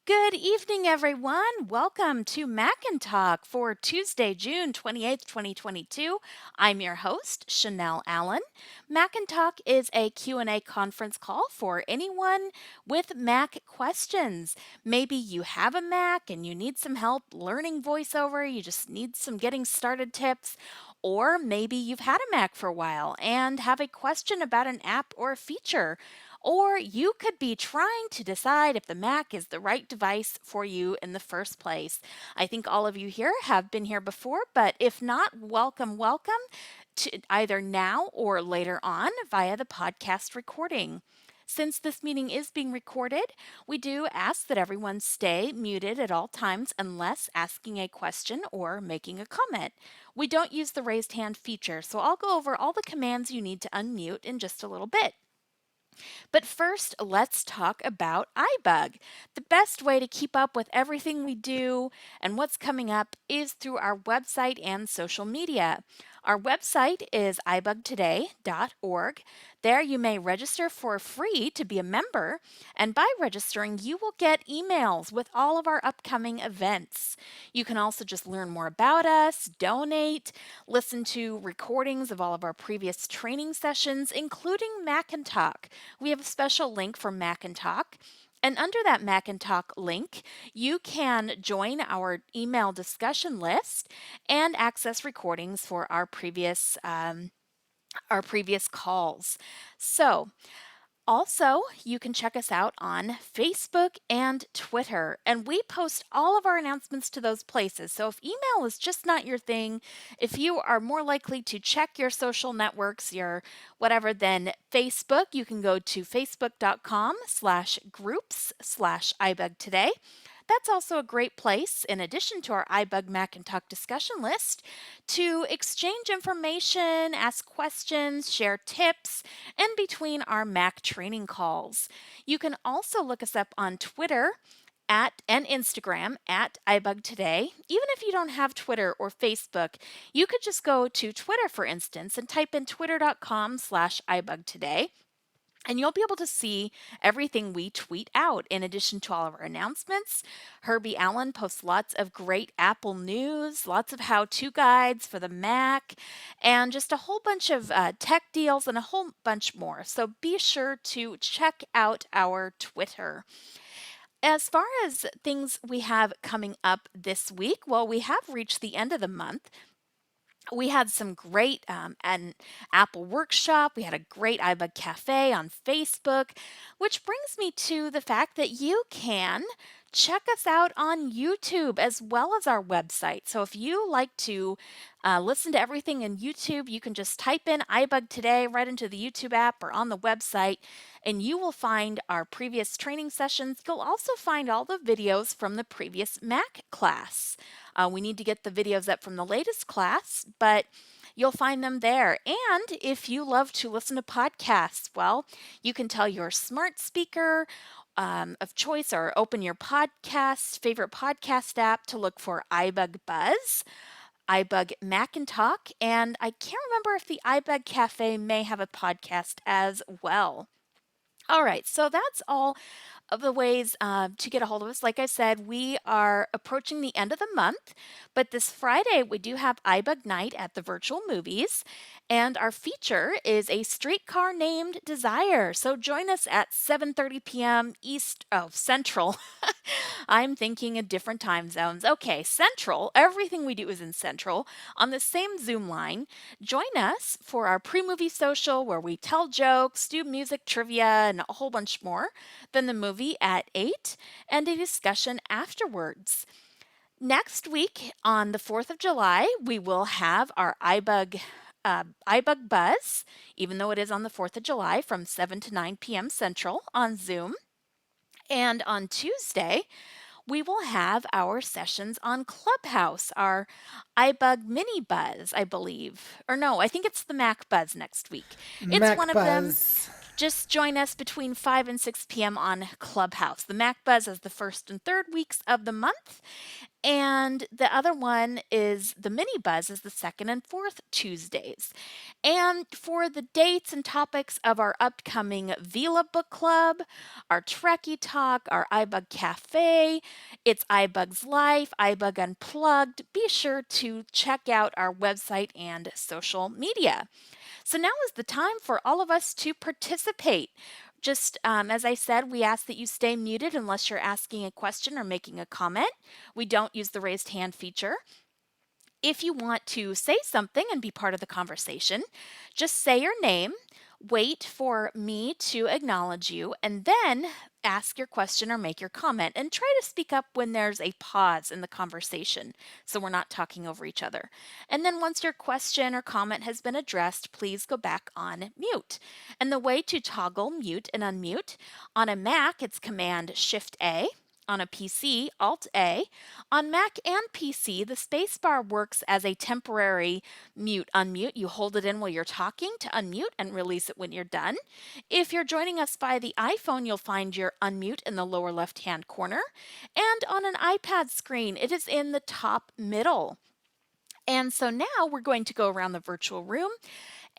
Good evening, everyone. Welcome to Mac and Talk for Tuesday, June 28th, 2022. I'm your host, Chanelle Allen. Mac and Talk is a Q&A conference call for anyone with Mac questions. Maybe you have a Mac and you need some help learning VoiceOver, you just need some getting started tips, or maybe you've had a Mac for a while and have a question about an app or a feature. Or you could be trying to decide if the Mac is the right device for you in the first place. I think all of you here have been here before, but if not, welcome to either now or later on via the podcast recording. Since this meeting is being recorded, we do ask that everyone stay muted at all times unless asking a question or making a comment. We don't use the raised hand feature, so I'll go over all the commands you need to unmute in just a little bit. But first, let's talk about iBUG. The best way to keep up with everything we do and what's coming up is through our website and social media. Our website is ibugtoday.org. There you may register for free to be a member, and by registering, you will get emails with all of our upcoming events. You can also just learn more about us, donate, listen to recordings of all of our previous training sessions, including Mac and Talk. We have a special link for Mac and Talk. And under that Mac and Talk link, you can join our email discussion list and access recordings for our previous calls. So, also, you can check us out on Facebook and Twitter, and we post all of our announcements to those places. So if email is just not your thing, if you are more likely to check your social networks, your whatever, then Facebook, you can go to facebook.com/groups/iBugToday. That's also a great place, in addition to our iBug Mac and Talk discussion list, to exchange information, ask questions, share tips, and between our Mac training calls. You can also look us up on Twitter and Instagram at iBug Today. Even if you don't have Twitter or Facebook, you could just go to Twitter, for instance, and type in twitter.com/iBug Today. And you'll be able to see everything we tweet out. In addition to all of our announcements, Herbie Allen posts lots of great Apple news, lots of how-to guides for the Mac, and just a whole bunch of tech deals and a whole bunch more. So be sure to check out our Twitter. As far as things we have coming up this week, well, we have reached the end of the month. We had some great an Apple workshop. We had a great iBug Cafe on Facebook, which brings me to the fact that you can check us out on YouTube as well as our website. So if you like to listen to everything in YouTube, you can just type in iBug Today right into the YouTube app or on the website, and you will find our previous training sessions. You'll also find all the videos from the previous Mac class. We need to get the videos up from the latest class, but you'll find them there. And if you love to listen to podcasts, well, you can tell your smart speaker of choice or open your favorite podcast app to look for iBug Buzz, iBug Mac and Talk, and I can't remember if the iBug Cafe may have a podcast as well. All right, so that's all of the ways to get a hold of us. Like I said, we are approaching the end of the month, but this Friday we do have iBug Night at the virtual movies, and our feature is a streetcar named Desire. So join us at 7:30 p.m. Central. I'm thinking in different time zones. Okay, Central. Everything we do is in Central on the same Zoom line. Join us for our pre-movie social where we tell jokes, do music trivia, and a whole bunch more. Then the movie at 8 and a discussion afterwards. Next week on the 4th of July, we will have our iBug Buzz, even though it is on the 4th of July from 7 to 9 p.m. Central on Zoom. And on Tuesday, we will have our sessions on Clubhouse, our iBug Mini Buzz, I believe. Or no, I think it's the Mac Buzz next week. It's Mac one of them. Buzz. Just join us between 5 and 6 p.m. on Clubhouse. The Mac Buzz is the first and third weeks of the month. And the other one is the Mini Buzz is the second and fourth Tuesdays. And for the dates and topics of our upcoming Vila Book Club, our Trekkie Talk, our iBUG Cafe, it's iBug's Life, iBug Unplugged, be sure to check out our website and social media. So now is the time for all of us to participate. Just as I said, we ask that you stay muted unless you're asking a question or making a comment. We don't use the raised hand feature. If you want to say something and be part of the conversation, just say your name, wait for me to acknowledge you, and then ask your question or make your comment. And try to speak up when there's a pause in the conversation so we're not talking over each other. And then once your question or comment has been addressed, please go back on mute. And the way to toggle mute and unmute, on a Mac, it's Command Shift A. On a PC, Alt-A. On Mac and PC, the spacebar works as a temporary mute-unmute. You hold it in while you're talking to unmute and release it when you're done. If you're joining us by the iPhone, you'll find your unmute in the lower left-hand corner. And on an iPad screen, it is in the top middle. And so now we're going to go around the virtual room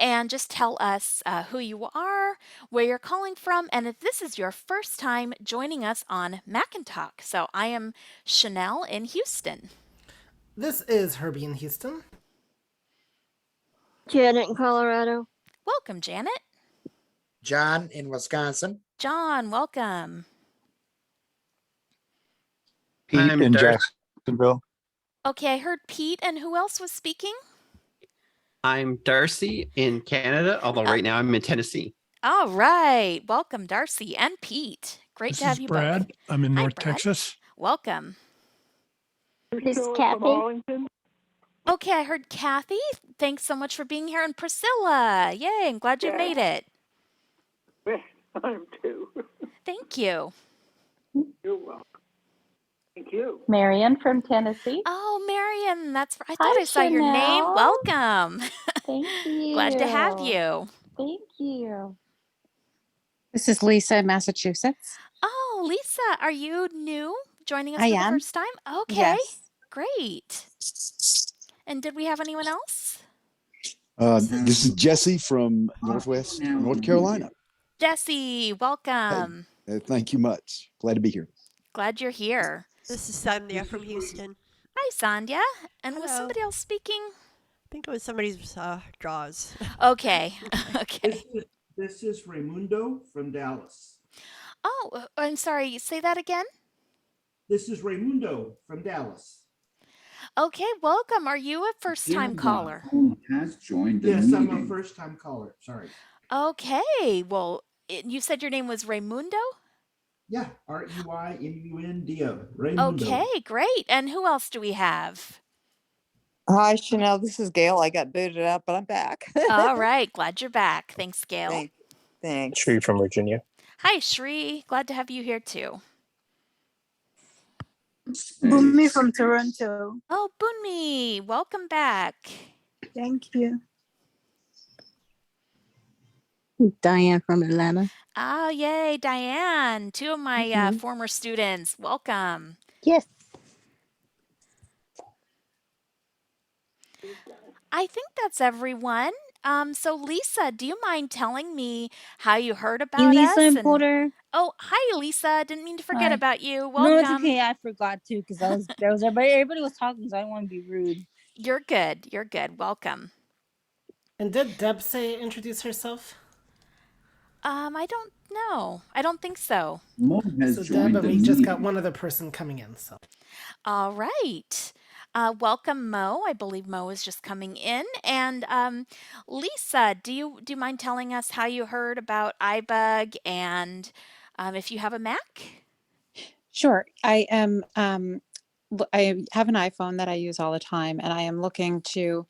and just tell us who you are, where you're calling from, and if this is your first time joining us on Macintalk. So I am Chanelle in Houston. This is Herbie in Houston. Janet in Colorado. Welcome, Janet. John in Wisconsin. John, welcome. Pete in Jacksonville. Okay, I heard Pete, and who else was speaking? I'm Darcy in Canada, although right now I'm in Tennessee. All right. Welcome, Darcy and Pete. Great to have you Brad. both. I'm in Hi, North Brad. Texas. Welcome. This is Kathy. Okay, I heard Kathy. Thanks so much for being here. And Priscilla. Yay, I'm glad you made it. I'm too. Thank you. You're welcome. Thank you. Marion from Tennessee. Oh, Marion, that's I Hi, thought I saw your name. Chanelle. Welcome. Thank you. Glad to have you. Thank you. This is Lisa in Massachusetts. Oh, Lisa, are you new joining us I for the am. first time? Okay, Yes. great. And did we have anyone else? This is Jesse from Northwest North Carolina. Jesse, welcome. Thank you much. Glad to be here. Glad you're here. This is Sandhya from Houston. Hi, Sandhya. And was Hello. somebody else speaking? I think it was somebody's Jaws. Okay. Okay. This is Raimundo from Dallas. Oh, I'm sorry. Say that again. This is Raimundo from Dallas. Okay, welcome. Are you a first-time caller? Has joined the meeting. I'm a first-time caller. Sorry. Okay. Well, you said your name was Raimundo? Yeah, Ruymundo. Raimundo. Okay, great. And who else do we have? Hi, Chanelle. This is Gail. I got booted up, but I'm back. All right. Glad you're back. Thanks, Gail. Thanks. Shree from Virginia. Hi, Shri. Glad to have you here too. Bumi from Toronto. Oh, Bunmi, welcome back. Thank you. Diane from Atlanta. Oh, yay, Diane. Two of my former students. Welcome. Yes. I think that's everyone. So Lisa, do you mind telling me how you heard about us? Elisa Porter. Oh, hi, Lisa. Didn't mean to forget Hi. about you. Welcome. No, it's okay. I forgot to because everybody was talking, so I didn't want to be rude. You're good. You're good. Welcome. And did Deb say introduce herself? I don't know. I don't think so. So Deb, and we just got one other person coming in. So. All right. Welcome, Mo. I believe Mo is just coming in. And Lisa, do you mind telling us how you heard about iBUG and if you have a Mac? Sure. I am. I have an iPhone that I use all the time, and I am looking to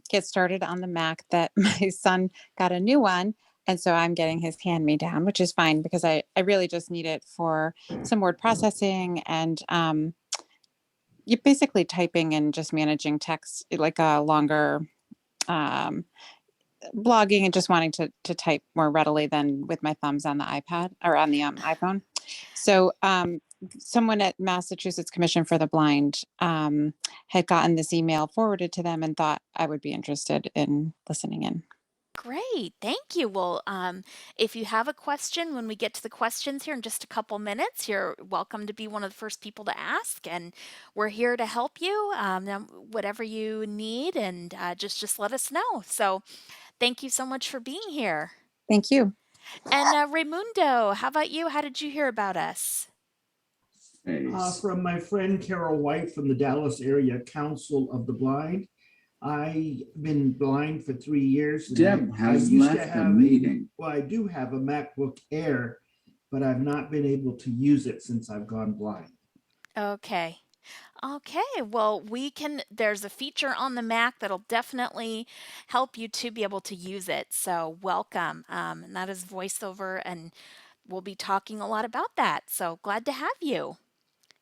get started on the Mac that my son got a new one. And so I'm getting his hand-me-down, which is fine because I really just need it for some word processing and you're basically typing and just managing text, like a longer blogging and just wanting to type more readily than with my thumbs on the iPad or on the iPhone. So someone at Massachusetts Commission for the Blind had gotten this email forwarded to them and thought I would be interested in listening in. Great, thank you. Well, if you have a question, when we get to the questions here in just a couple minutes, you're welcome to be one of the first people to ask, and we're here to help you, whatever you need, and just let us know. So thank you so much for being here. Thank you. And Raimundo, how about you? How did you hear about us? From my friend Carol White from the Dallas Area Council of the Blind. I've been blind for 3 years. Deb has left the meeting. Well, I do have a MacBook Air, but I've not been able to use it since I've gone blind. Okay. Okay, well, there's a feature on the Mac that'll definitely help you to be able to use it. So welcome. And that is VoiceOver, and we'll be talking a lot about that. So glad to have you.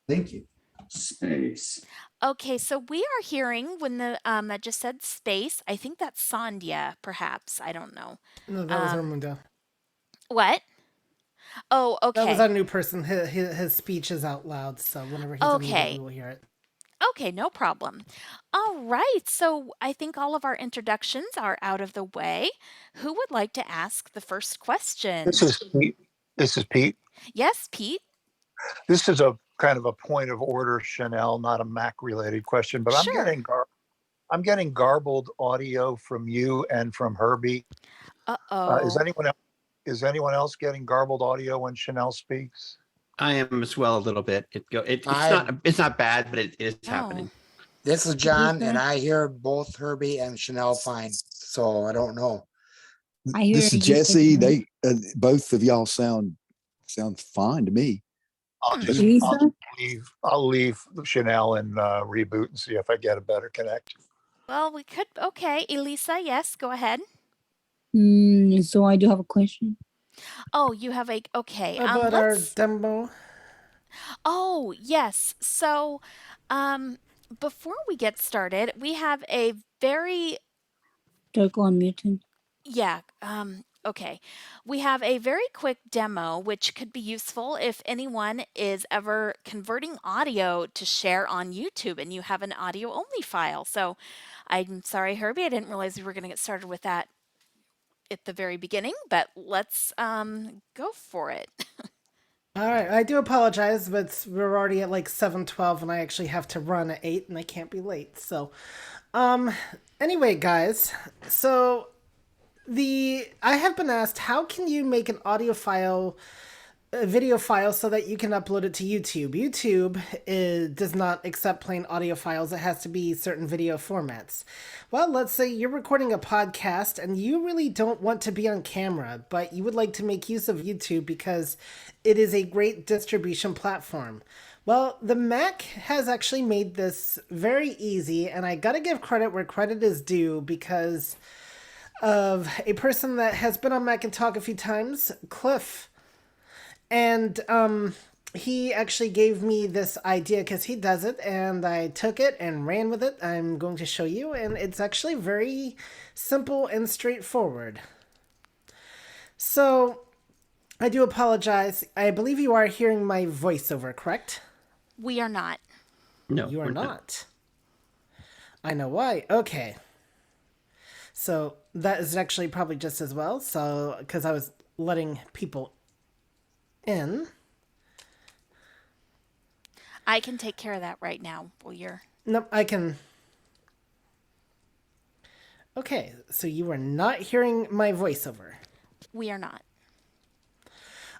Thank you. Space. Okay, so we are hearing when that just said space. I think that's Sandhya, perhaps. I don't know. No, that was Raimundo. What? Oh, okay. That was our new person. His speech is out loud, so whenever he's unmuted, we will hear it. Okay, no problem. All right, so I think all of our introductions are out of the way. Who would like to ask the first question? This is Pete. This is Pete. Yes, Pete. This is a kind of a point of order, Chanelle, not a Mac related question, but Sure. I'm getting garbled audio from you and from Herbie. Uh-oh. Is anyone else getting garbled audio when Chanelle speaks? I am as well a little bit. It's not bad, but it is happening. This is John, and I hear both Herbie and Chanelle fine. So I don't know. This is Jesse. They both of y'all sound fine to me. I'll leave Chanelle and reboot and see if I get a better connection. Well, we could. Okay, Elisa, yes, go ahead. So I do have a question. Oh, you have a okay. About our demo. Oh, yes. So, before we get started, we have a very Do I go on mute? Yeah, okay. We have a very quick demo which could be useful if anyone is ever converting audio to share on YouTube and you have an audio only file. So I'm sorry, Herbie, I didn't realize we were going to get started with that at the very beginning, but let's go for it. All right, I do apologize, but we're already at like 7:12 and I actually have to run at 8 and I can't be late. So, anyway, guys, so I have been asked, how can you make an audio file, a video file, so that you can upload it to YouTube? YouTube does not accept plain audio files. It has to be certain video formats. Well, let's say you're recording a podcast and you really don't want to be on camera, but you would like to make use of YouTube because it is a great distribution platform. Well, the Mac has actually made this very easy, and I gotta give credit where credit is due because of a person that has been on Mac and Talk a few times, Cliff. And he actually gave me this idea because he does it, and I took it and ran with it. I'm going to show you, and it's actually very simple and straightforward. So, I do apologize. I believe you are hearing my voiceover, correct? We are not. No, you are not. I know why. Okay. So that is actually probably just as well. So, because I was letting people in. I can take care of that right now while you're... Nope, I can. Okay, so you are not hearing my voiceover. We are not.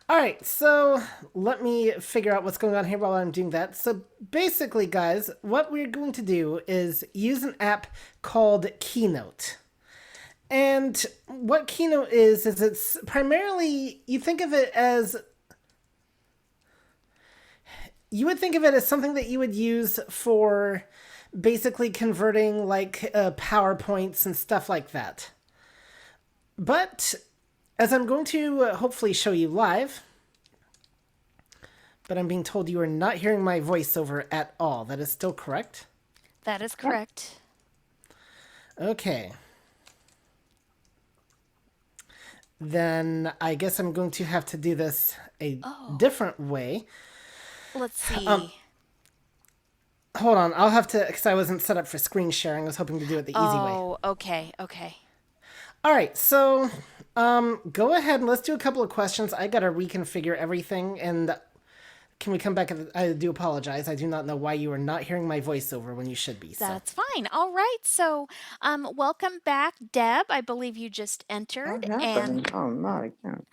All right, so let me figure out what's going on here while I'm doing that. So basically, guys, what we're going to do is use an app called Keynote. And what Keynote is it's primarily, you would think of it as something that you would use for basically converting like PowerPoints and stuff like that. But as I'm going to hopefully show you live, but I'm being told you are not hearing my voiceover at all. That is still correct? That is correct. Okay. then I guess I'm going to have to do this a different way. Let's see. Hold on, I'll have to, because I wasn't set up for screen sharing. I was hoping to do it the easy way. Oh, okay. All right, so go ahead and let's do a couple of questions. I got to reconfigure everything, and can we come back? I do apologize. I do not know why you are not hearing my voiceover when you should be. So. That's fine. All right. So, welcome back, Deb. I believe you just entered. And Oh, no, I can't.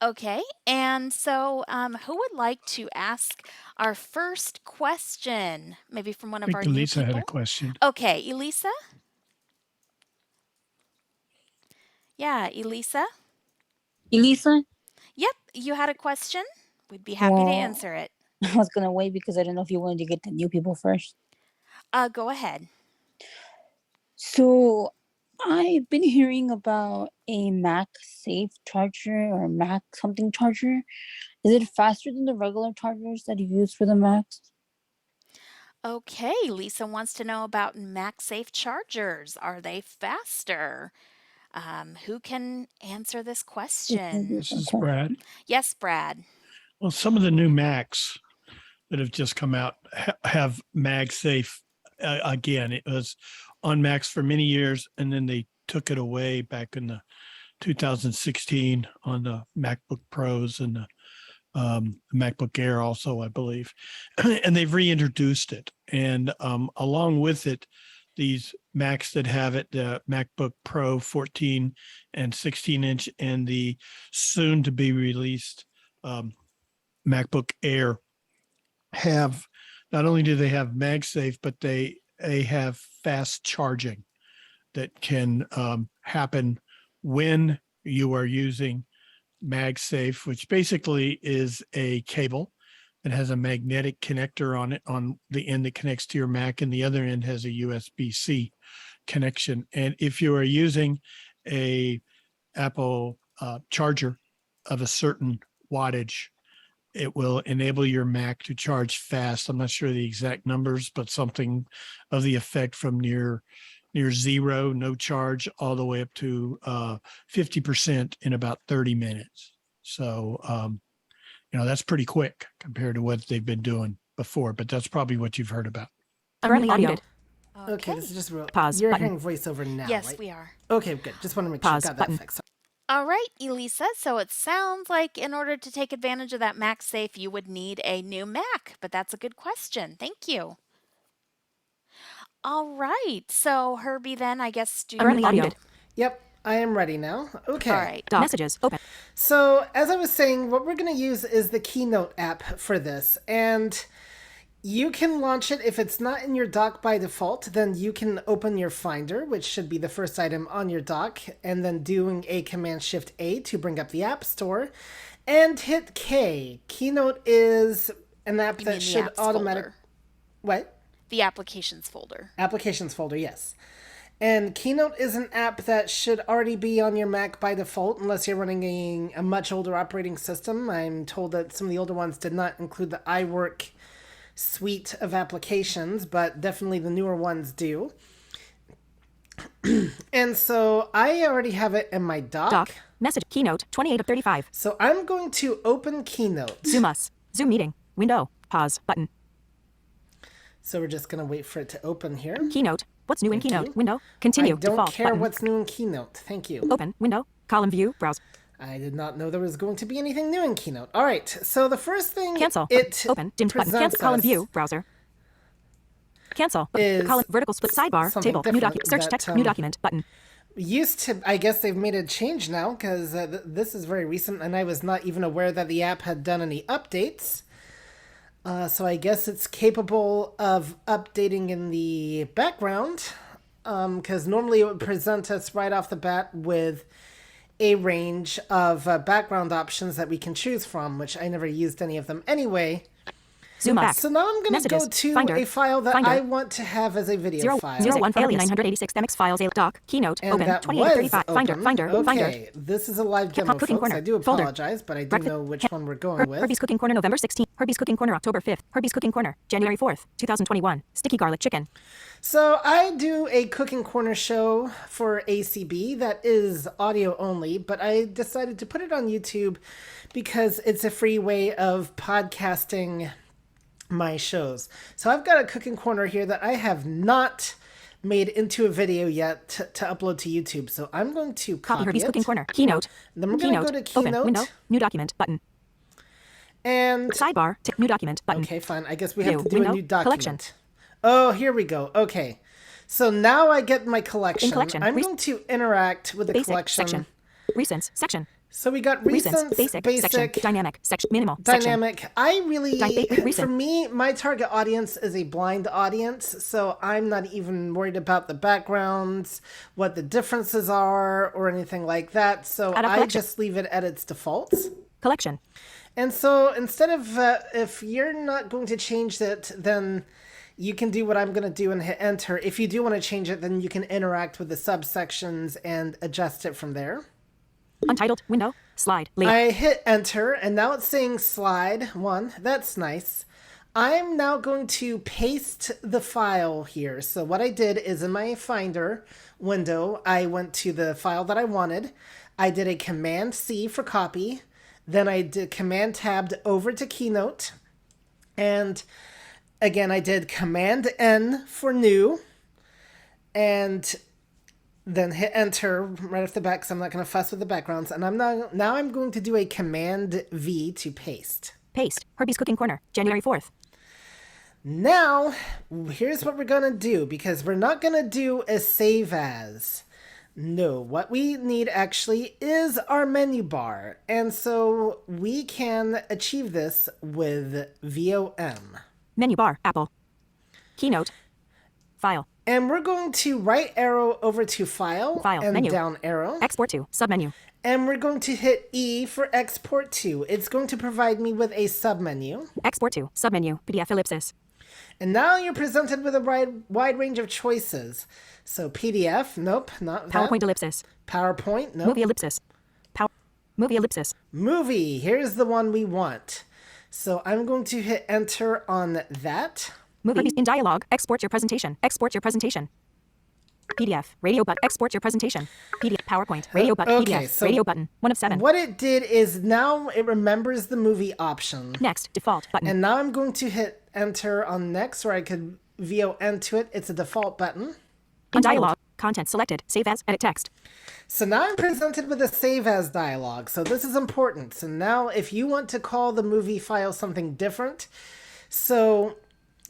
okay. And so, who would like to ask our first question? Maybe from one of our new Elisa people. had a question. Okay, Elisa. Yeah, Elisa. Elisa? Yep, you had a question. We'd be happy to answer it. I was gonna wait because I don't know if you wanted to get the new people first. Go ahead. So I've been hearing about a MagSafe charger or Mac something charger. Is it faster than the regular chargers that you use for the Macs? Okay, Lisa wants to know about MagSafe chargers. Are they faster? Who can answer this question? This is Brad. Yes, Brad. Well, some of the new Macs that have just come out have MagSafe. Again, it was on Macs for many years, and then they took it away back in the 2016 on the MacBook Pros and the MacBook Air also, I believe. And they've reintroduced it. And along with it, these Macs that have it, the MacBook Pro 14 and 16-inch and the soon to be released MacBook Air have, not only do they have MagSafe, but they have fast charging that can happen when you are using MagSafe, which basically is a cable that has a magnetic connector on it on the end that connects to your Mac, and the other end has a USB-C connection. And if you are using a Apple charger of a certain wattage, it will enable your Mac to charge fast. I'm not sure the exact numbers, but something of the effect from near zero, no charge, all the way up to 50% in about 30 minutes. So, that's pretty quick compared to what they've been doing before, but that's probably what you've heard about. Currently audio. Okay, this is just real. Pause You're button. hearing voiceover now, Yes, right? we are. Okay, good. Just want to make sure I Pause got button. that fixed. All right, Elisa. So it sounds like in order to take advantage of that MagSafe, you would need a new Mac, but that's a good question. Thank you. All right. So Herbie, then I guess do Currently audio. Yep, I am ready now. Okay. All right. Doc. Messages open. So, as I was saying, what we're going to use is the Keynote app for this. And you can launch it. If it's not in your dock by default, then you can open your Finder, which should be the first item on your dock, and then doing a Command-Shift-A to bring up the App Store, and hit K. Keynote is an app You that mean the should apps automatically... folder. What? The applications folder. Applications folder, yes. And Keynote is an app that should already be on your Mac by default, unless you're running a much older operating system. I'm told that some of the older ones did not include the iWork suite of applications, but definitely the newer ones do. And so I already have it in my dock. Doc. Message. Keynote 28 of 35. So I'm going to open Keynote. Zoom us. Zoom meeting. Window. Pause button. So we're just going to wait for it to open here. Keynote. What's new in Thank Keynote? you. Window. Continue. I don't Default care button. what's new in Keynote. Thank you. Open. Window. Column view. Browse. I did not know there was going to be anything new in Keynote. All right, so the first thing Cancel. it Open. Dimmed button. presents Cancel. Column us view. Browser. Cancel. is Column. Vertical split. Sidebar. something Table. New different document. Search that, text. New document. Button. used to, I guess they've made a change now, because this is very recent, and I was not even aware that the app had done any updates. So I guess it's capable of updating in the background, because normally it would present us right off the bat with a range of background options that we can choose from, which I never used any of them anyway. Zoom back. So now I'm going to go Messages. to Finder. a file that Finder. I want to have as a video 0, file. 01 from 986 MX files. Doc. Keynote. And open. that 2835. was Finder. open. Finder. Okay, Finder. this is a live demo, Cooking folks. corner. I do Folder. apologize, but I do Breakfast. know which one we're going with. Herbie's Cooking Corner November 16th. Herbie's Cooking Corner October 5th. Herbie's Cooking Corner January 4th, 2021. Sticky garlic chicken. So I do a cooking corner show for ACB that is audio only, but I decided to put it on YouTube because it's a free way of podcasting my shows. So I've got a cooking corner here that I have not made into a video yet to upload to YouTube. So I'm going to copy Herbie's it. Cooking Corner. Keynote. Then we're going to go to Keynote. Open. Window. New document. Button. And sidebar. New document. Button. Okay, fine. I guess we have View. to do Window. a new document. Collection. Oh, here we go. Okay. So now I get my collection. In collection. I'm going to interact with the Basic. collection. Section. Recents. Section. So we got recents, Basic. Section. Dynamic. Section. Minimal. Dynamic. I really, for recent. me, my target audience is a blind audience, so I'm not even worried about the backgrounds, what the differences are, or anything like that. So I just leave it at its defaults. Collection. And so instead of, if you're not going to change it, then you can do what I'm going to do and hit enter. If you do want to change it, then you can interact with the subsections and adjust it from there. Untitled window. Slide. Later. I hit enter, and now it's saying slide 1. That's nice. I'm now going to paste the file here. So what I did is in my Finder window, I went to the file that I wanted. I did a Command C for copy. Then I did Command tabbed over to Keynote. And again, I did Command N for new. And then hit enter right off the bat because I'm not going to fuss with the backgrounds. And now I'm going to do a Command V to paste. Paste. Herbie's Cooking Corner. January 4th. Now, here's what we're going to do, because we're not going to do a save as. No, what we need actually is our menu bar. And so we can achieve this with VOM. Menu bar. Apple. Keynote. File. And we're going to right arrow over to File and menu. down arrow. Export to. Submenu. And we're going to hit E for Export to. It's going to provide me with a submenu. Export to. Submenu. PDF ellipsis. And now you're presented with a wide range of choices. So PDF, nope, not that. PowerPoint ellipsis. PowerPoint, nope. Movie ellipsis. Movie ellipsis. Movie, here's the one we want. So I'm going to hit enter on that. Movie in dialogue. Export your presentation. Export your presentation. PDF. Radio button. Export your presentation. PDF. PowerPoint. Radio button. Okay, PDF. so radio button. 1 of 7. What it did is now it remembers the movie option. Next. Default button. And now I'm going to hit enter on next, or I could VON to it. It's a default button. In dialogue. Content selected. Save as. Edit text. So now I'm presented with a save as dialog. So this is important. So now if you want to call the movie file something different, so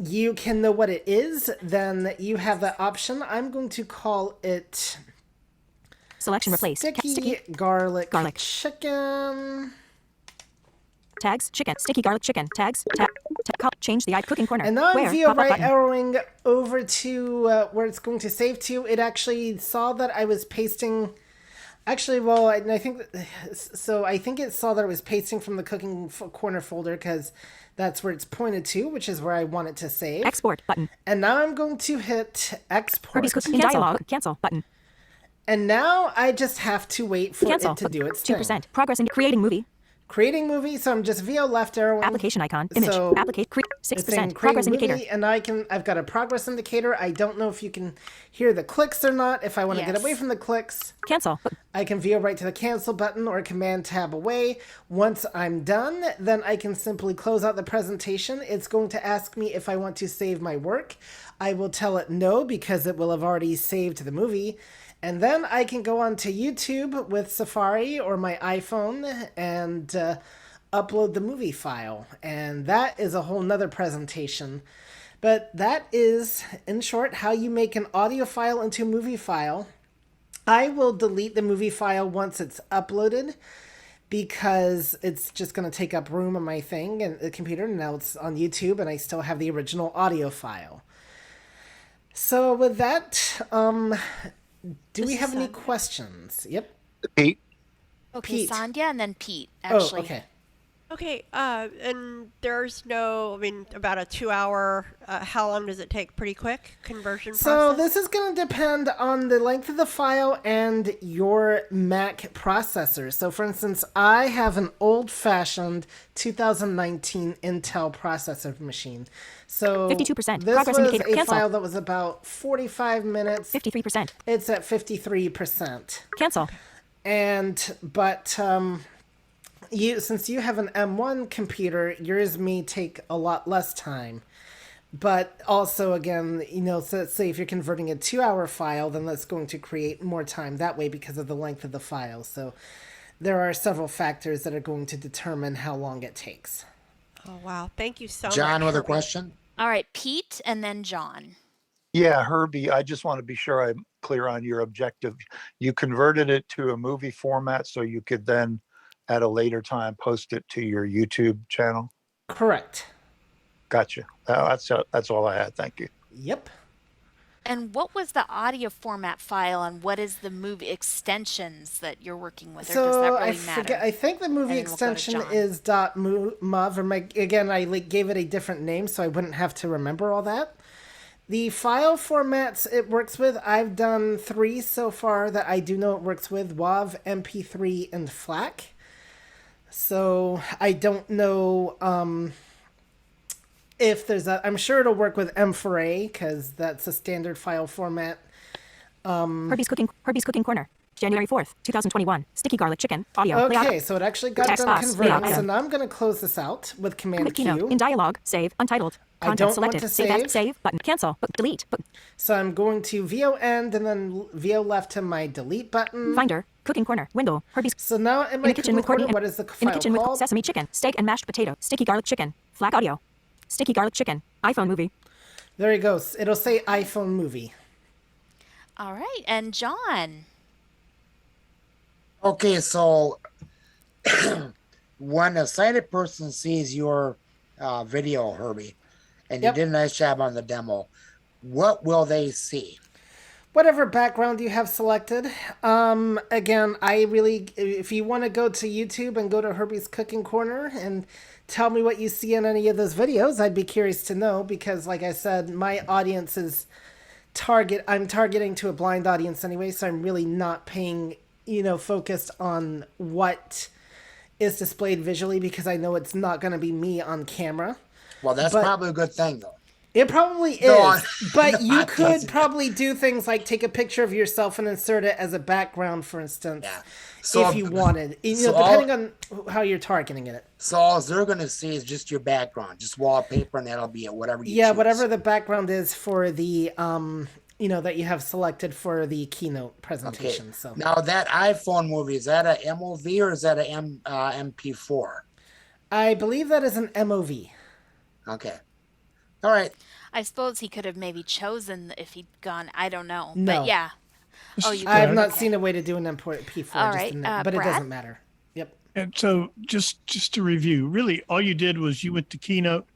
you can know what it is, then you have that option. I'm going to call it Selection replace. Sticky garlic chicken. Tags. Chicken. Sticky garlic chicken. Tags. Change the cooking corner. And now I'm Where? via Pop-up right button. arrowing over to where it's going to save to. It actually saw that I was pasting. Actually, well, I think so. I think it saw that I was pasting from the cooking corner folder because that's where it's pointed to, which is where I want it to save. Export button. And now I'm going to hit export. Herbie's Cooking in dialogue. Cancel button. And now I just have to wait for Cancel. it to do its thing. 2%. Progress in creating movie. Creating movie, so I'm just VO left arrow. Application icon. Image. So Applicate. it's saying 6%. Progress create indicator. movie, and I've got a progress indicator. I don't know if you can hear the clicks or not. If I want to get away from the clicks, Cancel. I can VO right to the cancel button or Command tab away. Once I'm done, then I can simply close out the presentation. It's going to ask me if I want to save my work. I will tell it no because it will have already saved the movie. And then I can go on to YouTube with Safari or my iPhone and upload the movie file. And that is a whole nother presentation. But that is, in short, how you make an audio file into a movie file. I will delete the movie file once it's uploaded because it's just going to take up room on my thing and the computer. And now it's on YouTube and I still have the original audio file. So with that, do we have any questions? Yep. Pete. Okay, Pete. Sandhya and then Pete, actually. Oh, okay. Okay, and there's no, I mean, about a 2 hour, how long does it take? Pretty quick conversion So process? this is going to depend on the length of the file and your Mac processor. So for instance, I have an old-fashioned 2019 Intel processor machine. So 52%. this Progress was indicator. a Cancel. file that was about 45 minutes. 53%. It's at 53%. Cancel. Since you have an M1 computer, yours may take a lot less time. But also, again, so let's say if you're converting a 2-hour file, then that's going to create more time that way because of the length of the file. So there are several factors that are going to determine how long it takes. Oh, wow. Thank you so much. John with a Herbie. question? All right, Pete and then John. Yeah, Herbie, I just want to be sure I'm clear on your objective. You converted it to a movie format so you could then at a later time post it to your YouTube channel? Correct. Gotcha. That's all I had. Thank you. Yep. And what was the audio format file, and what is the movie extensions that you're working with, or does that really matter? I think the movie And then we'll go to extension John. is .mov, or again, I gave it a different name so I wouldn't have to remember all that. The file formats it works with, I've done 3 so far that I do know it works with: WAV, MP3, and FLAC. So I don't know if there's I'm sure it'll work with M4A because that's a standard file format. Herbie's Cooking Corner. January 4th, 2021. Sticky garlic chicken. Audio. Okay, so it actually got Text done box. converting. Layout. So now I'm going to close this out with Command Q. Keynote. In dialogue. Save. Untitled. I Content don't selected. want to Save. save. Save. Button. Cancel. Delete. So I'm going to VO end and then VO left to my delete button. Finder. Cooking Corner. Window. Herbie's. So now in my cooking corner, what is the In the file kitchen called? with sesame chicken, steak and mashed potato, sticky garlic chicken, FLAC audio, sticky garlic chicken, iPhone movie. There you go. It'll say iPhone movie. All right, and John. Okay, so when a sighted person sees your video, Herbie, and you did a nice job on the demo, what will they see? Whatever background you have selected. Again, if you want to go to YouTube and go to Herbie's Cooking Corner and tell me what you see in any of those videos, I'd be curious to know because, like I said, my audience is I'm targeting to a blind audience anyway, so I'm really not paying, focused on what is displayed visually because I know it's not going to be me on camera. Well, that's probably a good thing, though. It probably is, but you could probably do things like take a picture of yourself and insert it as a background, for instance, if you wanted. Depending on how you're targeting it. So all they're going to see is just your background, just wallpaper, and that'll be it, whatever you choose. Whatever the background is for the, that you have selected for the keynote presentation. Okay. So now that iPhone movie, is that a MOV or is that a MP4? I believe that is an MOV. Okay. All right. I suppose he could have maybe chosen if he'd gone. I don't know. No. But yeah. Oh, you. I have not seen a way to do an MP4. All right, but it Brad? doesn't matter. Yep. And so just to review, really all you did was you went to Keynote,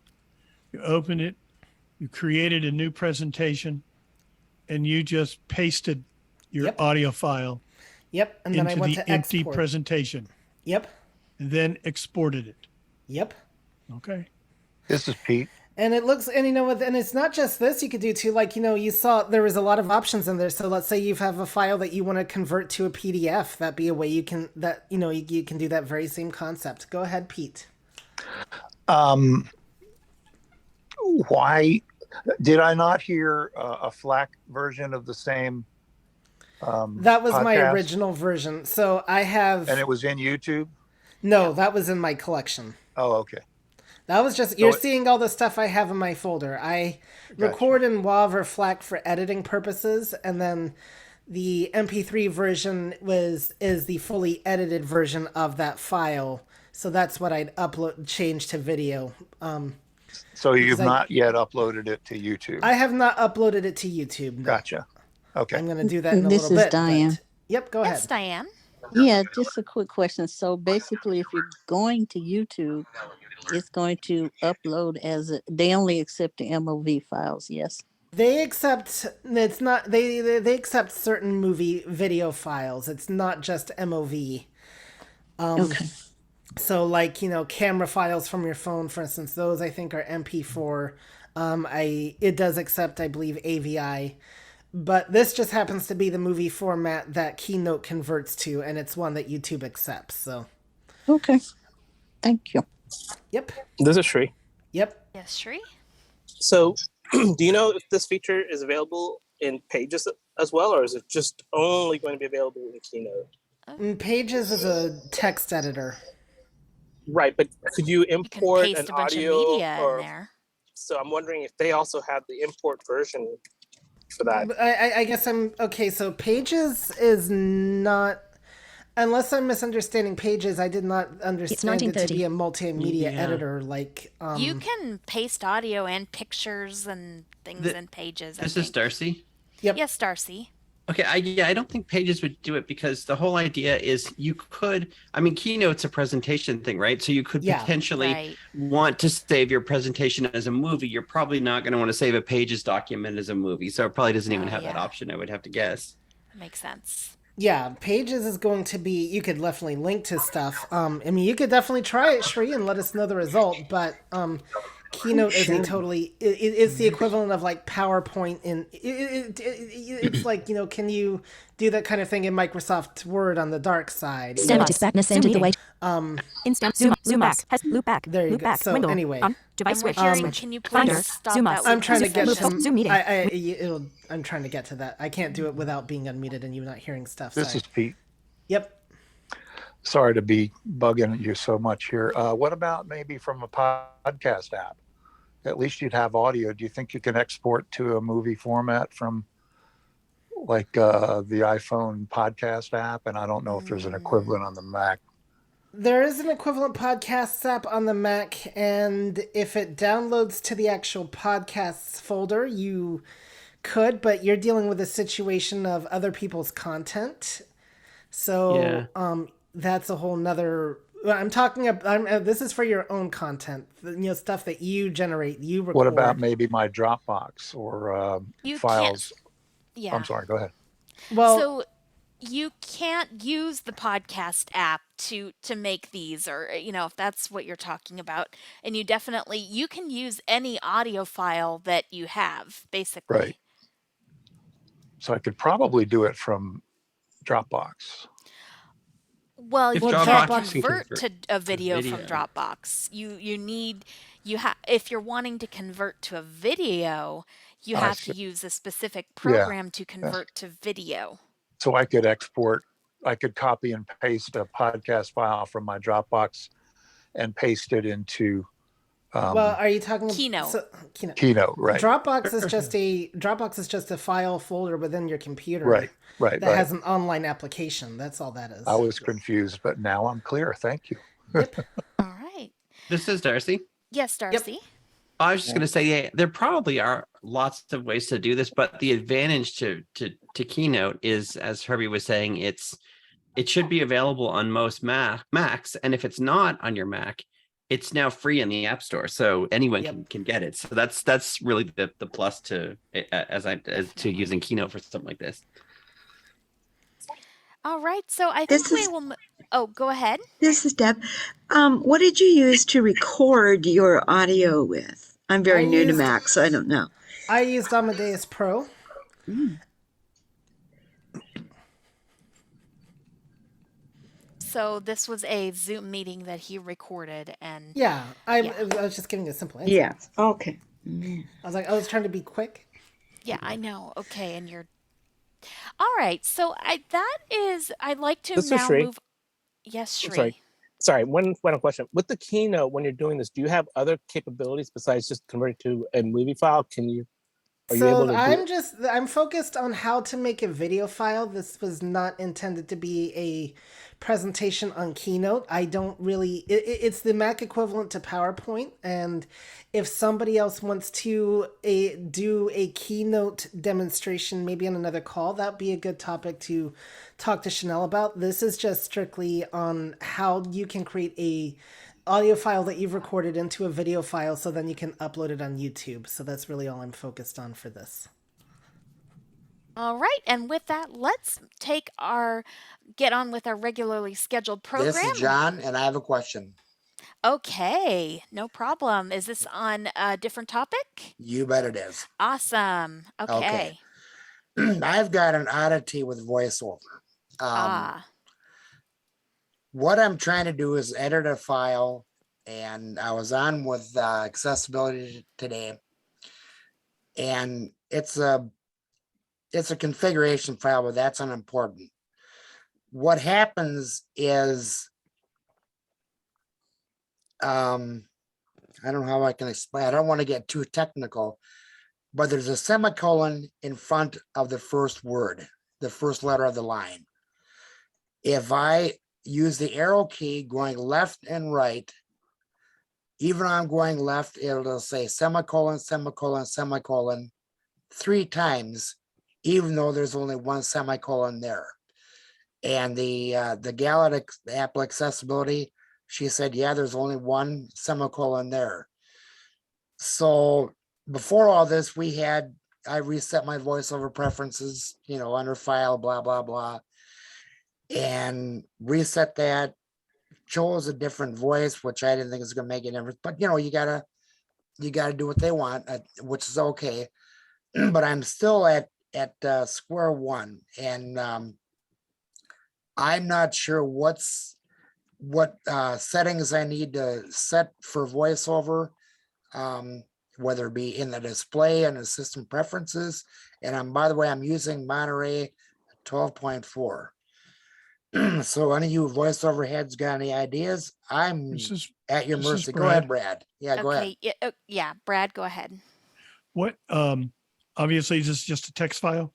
you opened it, you created a new presentation, and you just pasted your audio file Yep. And then I into went the to empty export. presentation. Yep. And then exported it. Yep. Okay. This is Pete. And it looks, and and it's not just this you could do too. Like, you saw there was a lot of options in there. So let's say you have a file that you want to convert to a PDF. That'd be a way you can do that very same concept. Go ahead, Pete. Why did I not hear a FLAC version of the same? That was my podcast? original version. So I have. And it was in YouTube? No, that was in my collection. Oh, okay. That was just, you're seeing all the stuff I have in my folder. I record in WAV or FLAC for editing purposes, and then the MP3 version is the fully edited version of that file. So that's what I'd change to video. So you've not yet uploaded it to YouTube? I have not uploaded it to YouTube. No. Gotcha. Okay. I'm going to do that in a This little is bit. Diane. Yep, go ahead. Yes, Diane. Yeah, just a quick question. So basically, if you're going to YouTube, it's going to upload they only accept the MOV files, yes? They accept they accept certain movie video files. It's not just MOV. Okay. So like, camera files from your phone, for instance, those I think are MP4. It does accept, I believe, AVI. But this just happens to be the movie format that Keynote converts to, and it's one that YouTube accepts. So, Okay. Thank you. yep, This is Shri. yep. Yes, Shri. So, do you know if this feature is available in Pages as well, or is it just only going to be available in Keynote? Pages is a text editor. Right, but could you You can import paste an a bunch of audio? media in Or there. so I'm wondering if they also have the import version for that. I guess okay. So Pages is not, unless I'm misunderstanding Pages. I did not understand it to be a multimedia Yeah. editor. Like, You can paste audio and pictures and things in Pages. This is Darcy. Yep. Yes, Darcy. Okay, I don't think Pages would do it because the whole idea is you could, I mean, Keynote's a presentation thing, right? So you could potentially want to save your presentation as a movie. You're probably not going to want to save a Pages document as a movie. So it probably doesn't even have that option, I would have to guess. Makes sense. Yeah, Pages is going to be, you could definitely link to stuff. I mean, you could definitely try it, Shri, and let us know the result, but Keynote is a totally, it's the equivalent of like PowerPoint it's like, can you do that kind of thing in Microsoft Word on the dark side? Zoom back. Loop back. There you Loop go. back. So Window. anyway. On. Device switch. Can you please Finder. stop Zoom that up. I'm trying to get some, Zoom meeting. I'm trying to get to that. I can't do it without being unmuted and you not hearing stuff. This is Pete. Yep. Sorry to be bugging you so much here. What about maybe from a podcast app? At least you'd have audio. Do you think you can export to a movie format from like the iPhone podcast app? And I don't know if there's an equivalent on the Mac. There is an equivalent podcasts app on the Mac, and if it downloads to the actual podcasts folder, you could, but you're dealing with a situation of other people's content. So that's a whole nother. I'm talking about. This is for your own content. Stuff that you generate, you record. What about maybe my Dropbox or files? Yeah. I'm sorry. Go ahead. Well, so you can't use the podcast app to make these, or if that's what you're talking about. And you can use any audio file that you have, basically. Right. So I could probably do it from Dropbox. Well, If you Dropbox can't can convert to convert a video to from video. Dropbox. If you're wanting to convert to a video, you have to use a specific program to convert to video. So I could I could copy and paste a podcast file from my Dropbox and paste it into well, are you talking Keynote? Keynote, right? Dropbox is just a file folder within your computer. Right. That has an online application. That's all that is. I was confused, but now I'm clear. Thank you. All right. This is Darcy. Yes, Darcy. I was just going to say, there probably are lots of ways to do this, but the advantage to Keynote is, as Herbie was saying, it should be available on most Macs, and if it's not on your Mac, it's now free in the App Store, so anyone can get it. So that's really the plus to using Keynote for something like this. All right. So I think we will. Oh, go ahead. This is Deb. What did you use to record your audio with? I'm very new to Mac, so I don't know. I used Amadeus Pro. So this was a Zoom meeting that he recorded, and I was just giving a simple answer. Yeah. Okay. I was trying to be quick. Yeah, I know. Okay, and you're all right. So I'd like to This is now Shri. move. Yes, Shri. Sorry. One final question. With the Keynote, when you're doing this, do you have other capabilities besides just converting to a movie file? Are you able to I'm focused on how to make a video file. This was not intended to be a presentation on Keynote. I don't really, it's the Mac equivalent to PowerPoint. And if somebody else wants to do a Keynote demonstration, maybe on another call, that'd be a good topic to talk to Chanelle about. This is just strictly on how you can create a audio file that you've recorded into a video file so then you can upload it on YouTube. So that's really all I'm focused on for this. All right. So I think we will. Oh, go ahead. So anyway, Yes, Shri. All right. So I think we will All right, and with that, let's get on with our regularly scheduled This is program. John, and I have a question. Okay, no problem. Is this on a different topic? You bet it is. Awesome. Okay. Okay. I've got an oddity with voiceover. Ah, What I'm trying to do is edit a file, and I was on with accessibility today, and it's a configuration file, but that's unimportant. What happens is, I don't know how I can explain. I don't want to get too technical, but there's a semicolon in front of the first word, the first letter of the line. If I use the arrow key going left and right, even I'm going left, it'll say semicolon, semicolon, semicolon 3 times, even though there's only one semicolon there. And the gal at Apple Accessibility, she said, yeah, there's only one semicolon there. So before all this, I reset my voiceover preferences, under file, blah, blah, blah, and reset that, chose a different voice, which I didn't think was going to make a difference, but you gotta do what they want, which is okay. But I'm still at square one, and I'm not sure what settings I need to set for voiceover, whether it be in the display and the system preferences. And by the way, I'm using Monterey 12.4. So any of you voiceover heads got any ideas? I'm at your mercy. Go ahead, Brad. Yeah, go ahead. okay. Yeah, Brad, go ahead. What, obviously, is this just a text file?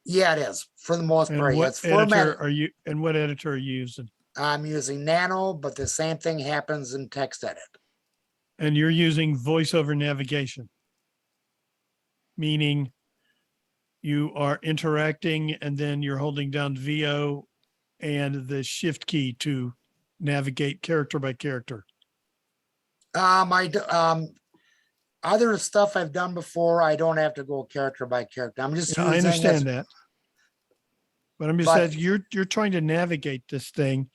Yeah, it is for the most And part. what It's formatted. what editor are you using? I'm using Nano, but the same thing happens in TextEdit. And you're using voiceover navigation, meaning you are interacting and then you're holding down VO and the shift key to navigate character by character. Other stuff I've done before, I don't have to go character by character. I'm just using I understand that. But I'm just saying you're trying to navigate this thing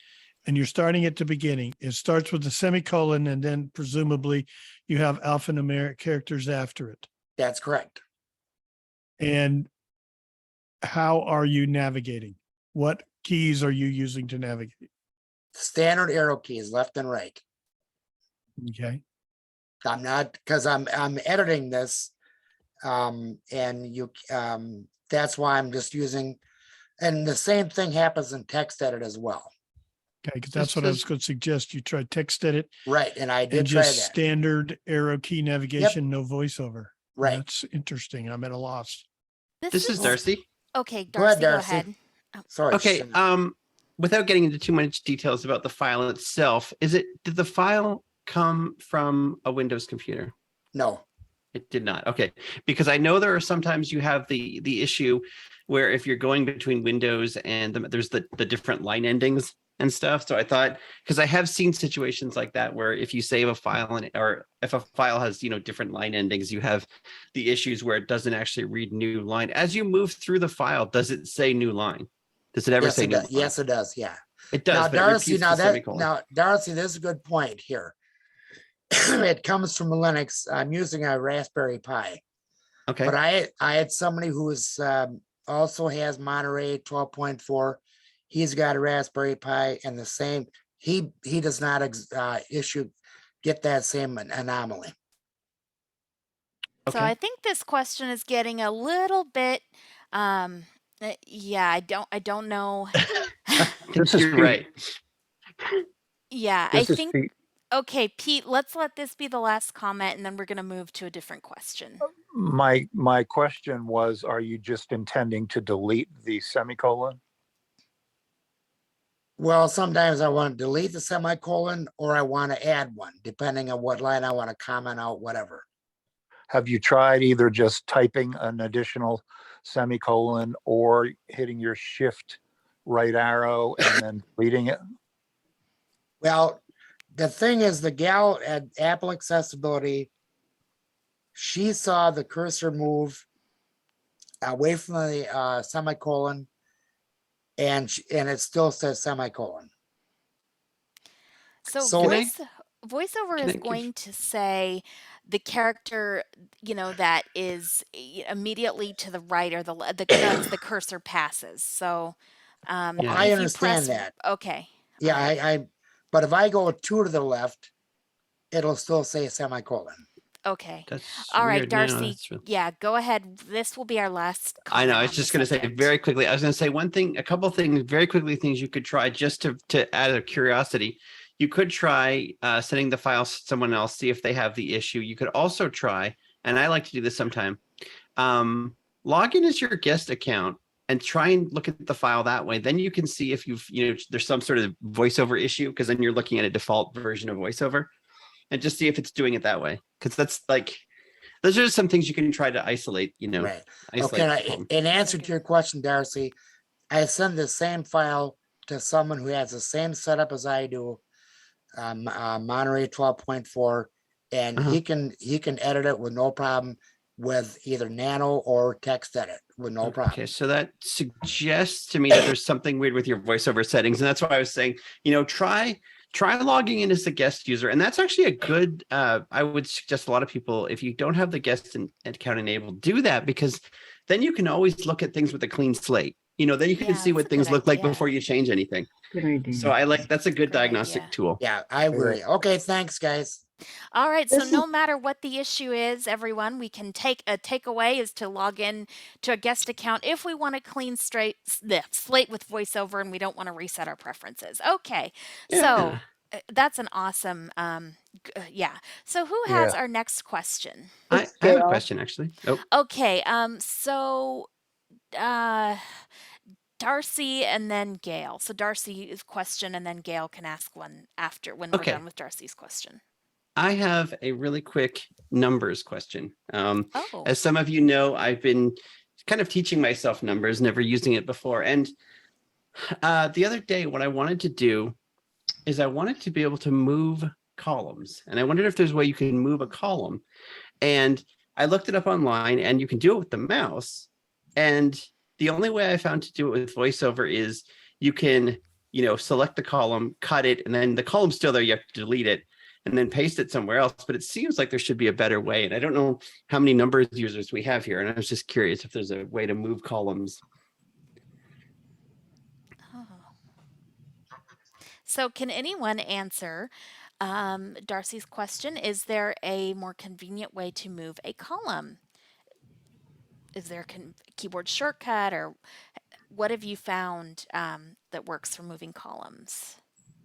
and you're starting at the beginning. It starts with the semicolon and then presumably you have alphanumeric characters after it. That's correct. And how are you navigating? What keys are you using to navigate? Standard arrow keys, left and right. Okay. I'm not, because I'm editing this, and that's why I'm just using, and the same thing happens in TextEdit as well. Okay, because that's what I was going to suggest. You try TextEdit. Right, and I did and try just that. standard arrow key navigation, no voiceover. Right. That's interesting. I'm at a loss. This is Darcy. Okay, Darcy, go ahead. Sorry. Okay. Without getting into too much details about the file itself, did the file come from a Windows computer? No. It did not. Okay. Because I know there are sometimes you have the issue where if you're going between Windows and there's the different line endings and stuff. So I thought, because I have seen situations like that where if you save a file or if a file has, different line endings, you have the issues where it doesn't actually read new line. As you move through the file, does it say new line? Does it ever say new line? Yes, it does. Yeah. It does. Now, But Darcy, now Darcy, this is a good point here. It comes from Linux. I'm using a Raspberry Pi. Okay. But I had somebody who's also has Monterey 12.4. He's got a Raspberry Pi, and the same. He does not get that same anomaly. So I think this question is getting a little bit. Yeah, I don't know. You're right. Yeah, I This is think. Pete. Okay, Pete, let's let this be the last comment and then we're going to move to a different question. My question was, are you just intending to delete the semicolon? Well, sometimes I want to delete the semicolon or I want to add one, depending on what line I want to comment out, whatever. Have you tried either just typing an additional semicolon or hitting your shift right arrow and then deleting it? Well, the thing is, the gal at Apple Accessibility, she saw the cursor move away from the semicolon, and it still says semicolon. So So voiceover is going to say the character, that is immediately to the right, or as the cursor passes. So I if you understand press, that. okay. Yeah, all right. but if I go 2 to the left, it'll still say semicolon. Okay. That's All right, weird now. Darcy. Yeah, go ahead. This will be our last I comment. know. I was just going to say very quickly. I was going to say a couple of things very quickly. Things you could try just to add a curiosity. You could try sending the file to someone else, see if they have the issue. You could also try, and I like to do this sometime. Log in as your guest account and try and look at the file that way. Then you can see if there's some sort of voiceover issue, because then you're looking at a default version of voiceover, and just see if it's doing it that way. Because that's like, those are some things you can try to isolate. Right. Isolate. Okay. In answer to your question, Darcy, I send the same file to someone who has the same setup as I do, Monterey 12.4, and he can edit it with no problem with either Nano or text edit with no problem. Okay, so that suggests to me that there's something weird with your voiceover settings, and that's why I was saying, try logging in as a guest user, and that's actually a good. I would suggest a lot of people, if you don't have the guest account enabled, do that, because then you can always look at things with a clean slate. Then you can see what things look like before you change anything. Good idea. So that's a good diagnostic tool. Yeah, I agree. Okay, thanks, guys. All right, so no matter what the issue is, everyone, we can take a takeaway is to log in to a guest account if we want a clean slate with voiceover and we don't want to reset our preferences. Okay, so that's an awesome, yeah. So who has our next question? I have a question, actually. Oh. Okay, so Darcy and then Gail. So Darcy's question, and then Gail can ask one after when we're done with Darcy's question. I have a really quick numbers question. As some of you know, I've been kind of teaching myself numbers, never using it before. And the other day, what I wanted to do is I wanted to be able to move columns. And I wondered if there's a way you can move a column. And I looked it up online, and you can do it with the mouse. And the only way I found to do it with VoiceOver is you can, select the column, cut it, and then the column's still there. You have to delete it and then paste it somewhere else. But it seems like there should be a better way. And I don't know how many numbers users we have here. And I was just curious if there's a way to move columns. So can anyone answer Darcy's question? Is there a more convenient way to move a column? Is there a keyboard shortcut, or what have you found that works for moving columns?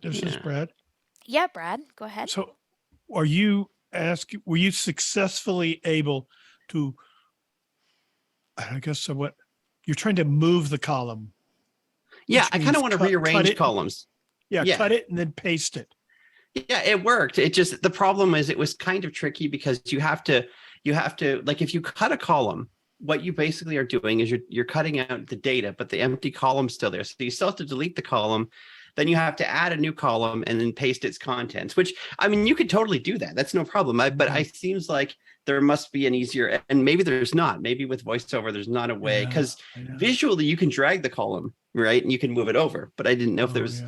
This is Brad. Yeah, Brad, go ahead. So were you successfully able to, I guess, what you're trying to move the column? Yeah, I kind of want to rearrange columns. Yeah, cut it and then paste it. Yeah, it worked. The problem is it was kind of tricky, because you have to, like, if you cut a column, what you basically are doing is you're cutting out the data, but the empty column's still there. So you still have to delete the column. Then you have to add a new column and then paste its contents, which, I mean, you could totally do that. That's no problem. But it seems like there must be an easier, and maybe there's not. Maybe with VoiceOver, there's not a way, because visually you can drag the column, right? And you can move it over. But I didn't know if there was.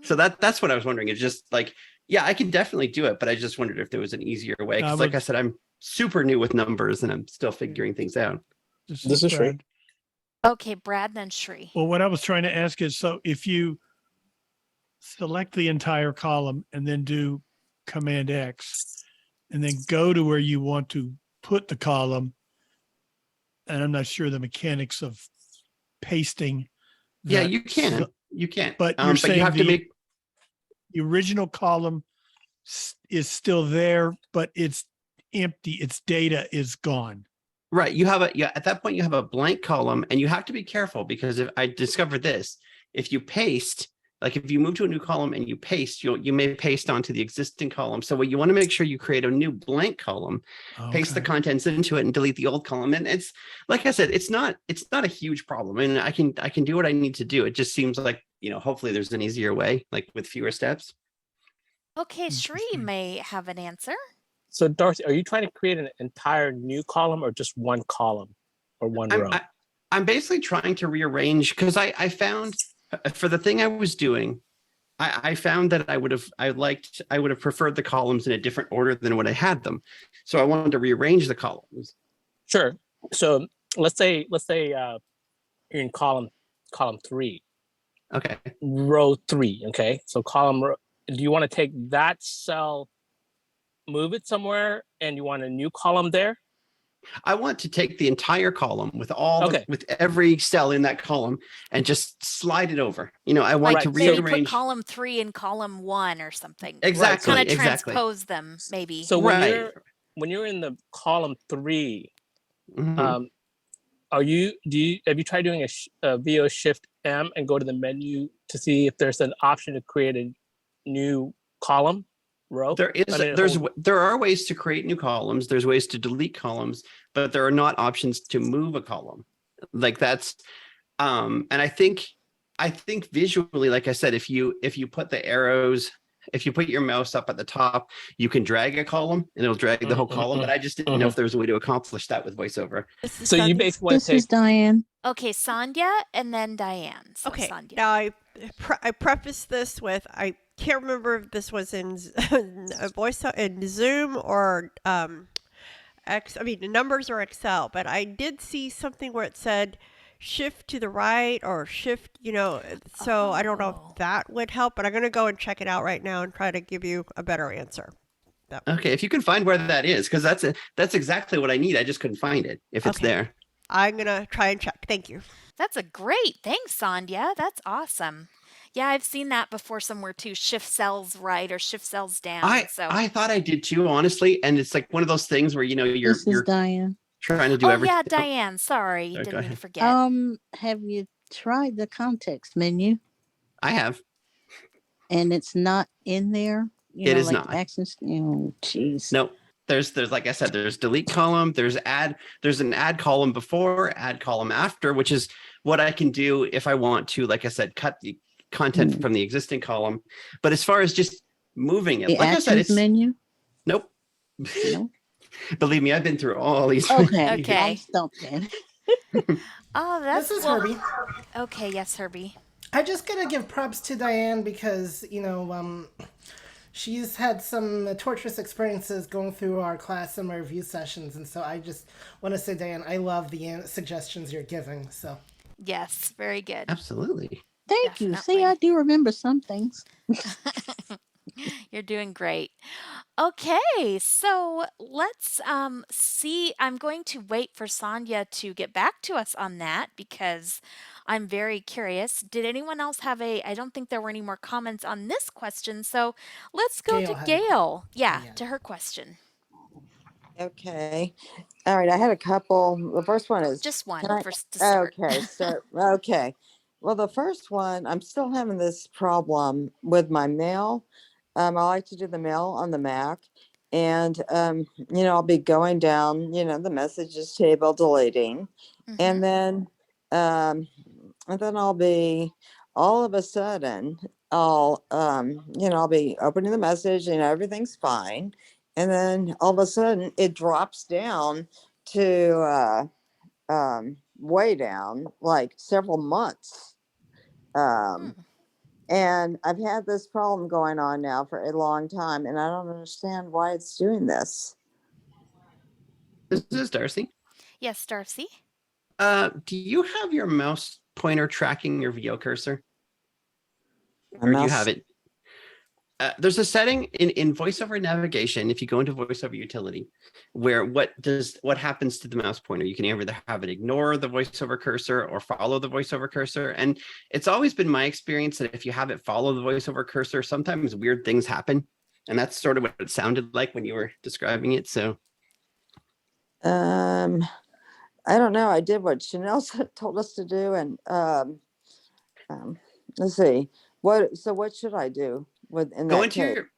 So that's what I was wondering. It's just like, yeah, I can definitely do it, but I just wondered if there was an easier way. Because like I said, I'm super new with numbers and I'm still figuring things out. This is Shri. Okay, Brad, then Shri. Well, what I was trying to ask is, so if you select the entire column and then do Command X and then go to where you want to put the column, and I'm not sure the mechanics of pasting. Yeah, you can. You can. But you're saying you have to make the original column is still there, but it's empty. Its data is gone. Right. You have at that point you have a blank column, and you have to be careful, because if I discovered this, if you paste, like if you move to a new column and you paste, you may paste onto the existing column. So what you want to make sure you create a new blank column, paste the contents into it, and delete the old column. And it's, like I said, it's not a huge problem. And I can do what I need to do. It just seems like, hopefully there's an easier way, like with fewer steps. Okay, Shri may have an answer. So Darcy, are you trying to create an entire new column or just one column? or one I'm row? I'm basically trying to rearrange because I found for the thing I was doing, I found that I would have preferred the columns in a different order than when I had them. So I wanted to rearrange the columns. Sure. So let's say you're in column 3. Okay. Row 3. Okay. So do you want to take that cell, move it somewhere, and you want a new column there? I want to take the entire column with with every cell in that column and just slide it over. I want Like to maybe rearrange. put column 3 in column 1 or something. Exactly. Kind of Exactly. transpose them, maybe. So when you're in the column 3, Mm-hmm. have you tried doing a VO Shift M and go to the menu to see if there's an option to create a new column row? There are ways to create new columns. There's ways to delete columns, but there are not options to move a column. Like that's, and I think visually, like I said, if you put the arrows, if you put your mouse up at the top, you can drag a column and it'll drag the whole column. But I just didn't know if there was a way to accomplish that with VoiceOver. So you basically want to take. This is Diane. Okay, Sandhya and then Diane. So Okay. Sandhya. Now I preface this with I can't remember if this was in in Zoom or numbers or Excel, but I did see something where it said shift to the right or shift, so I don't know if that would help, but I'm going to go and check it out right now and try to give you a better answer. Okay, if you can find where that is, because that's exactly what I need. I just couldn't find it if it's there. I'm going to try and check. Thank you. That's a great. Thanks, Sandhya. That's awesome. Yeah, I've seen that before somewhere too. Shift cells right or shift cells down. I thought I did too, honestly, and it's like one of those things where you're Diane. Trying to do everything. Yeah, Diane. Sorry, didn't mean to forget. Have you tried the context menu? I have. And it's not in there. It is not. Actions. Oh, jeez. No. There's like I said, there's delete column, there's an add column before, add column after, which is what I can do if I want to, like I said, cut the content from the existing column. But as far as just moving it, like I said, it's menu. Nope. No. Believe me, I've been through all these. Okay. Stop then. This is Herbie. Okay, yes, Herbie. I just gotta give props to Diane because she's had some torturous experiences going through our class and my review sessions, and so I just want to say, Diane, I love the suggestions you're giving. So yes, very good. Absolutely. Thank you. See, I do remember some things. You're doing great. Okay, so let's see. I'm going to wait for Sandhya to get back to us on that because I'm very curious. Did anyone else have I don't think there were any more comments on this question, so let's go to Gail. Yeah, to her question. Okay. All right, I had a couple. The first one is... Just one to start. Okay. Well, the first one, I'm still having this problem with my mail. I like to do the mail on the Mac, and I'll be going down, the messages table, deleting, and then I'll be all of a sudden I'll be opening the message and everything's fine, and then all of a sudden it drops down to way down, like several months. And I've had this problem going on now for a long time, and I don't understand why it's doing this. This is Darcy. Yes, Darcy. Do you have your mouse pointer tracking your VO cursor? Or do you have it? There's a setting in VoiceOver navigation, if you go into VoiceOver utility, where what happens to the mouse pointer? You can either have it ignore the VoiceOver cursor or follow the VoiceOver cursor. And it's always been my experience that if you have it follow the VoiceOver cursor, sometimes weird things happen. And that's sort of what it sounded like when you were describing it. So I don't know. I did what Chanelle told us to do. And let's see. What should I do? Go into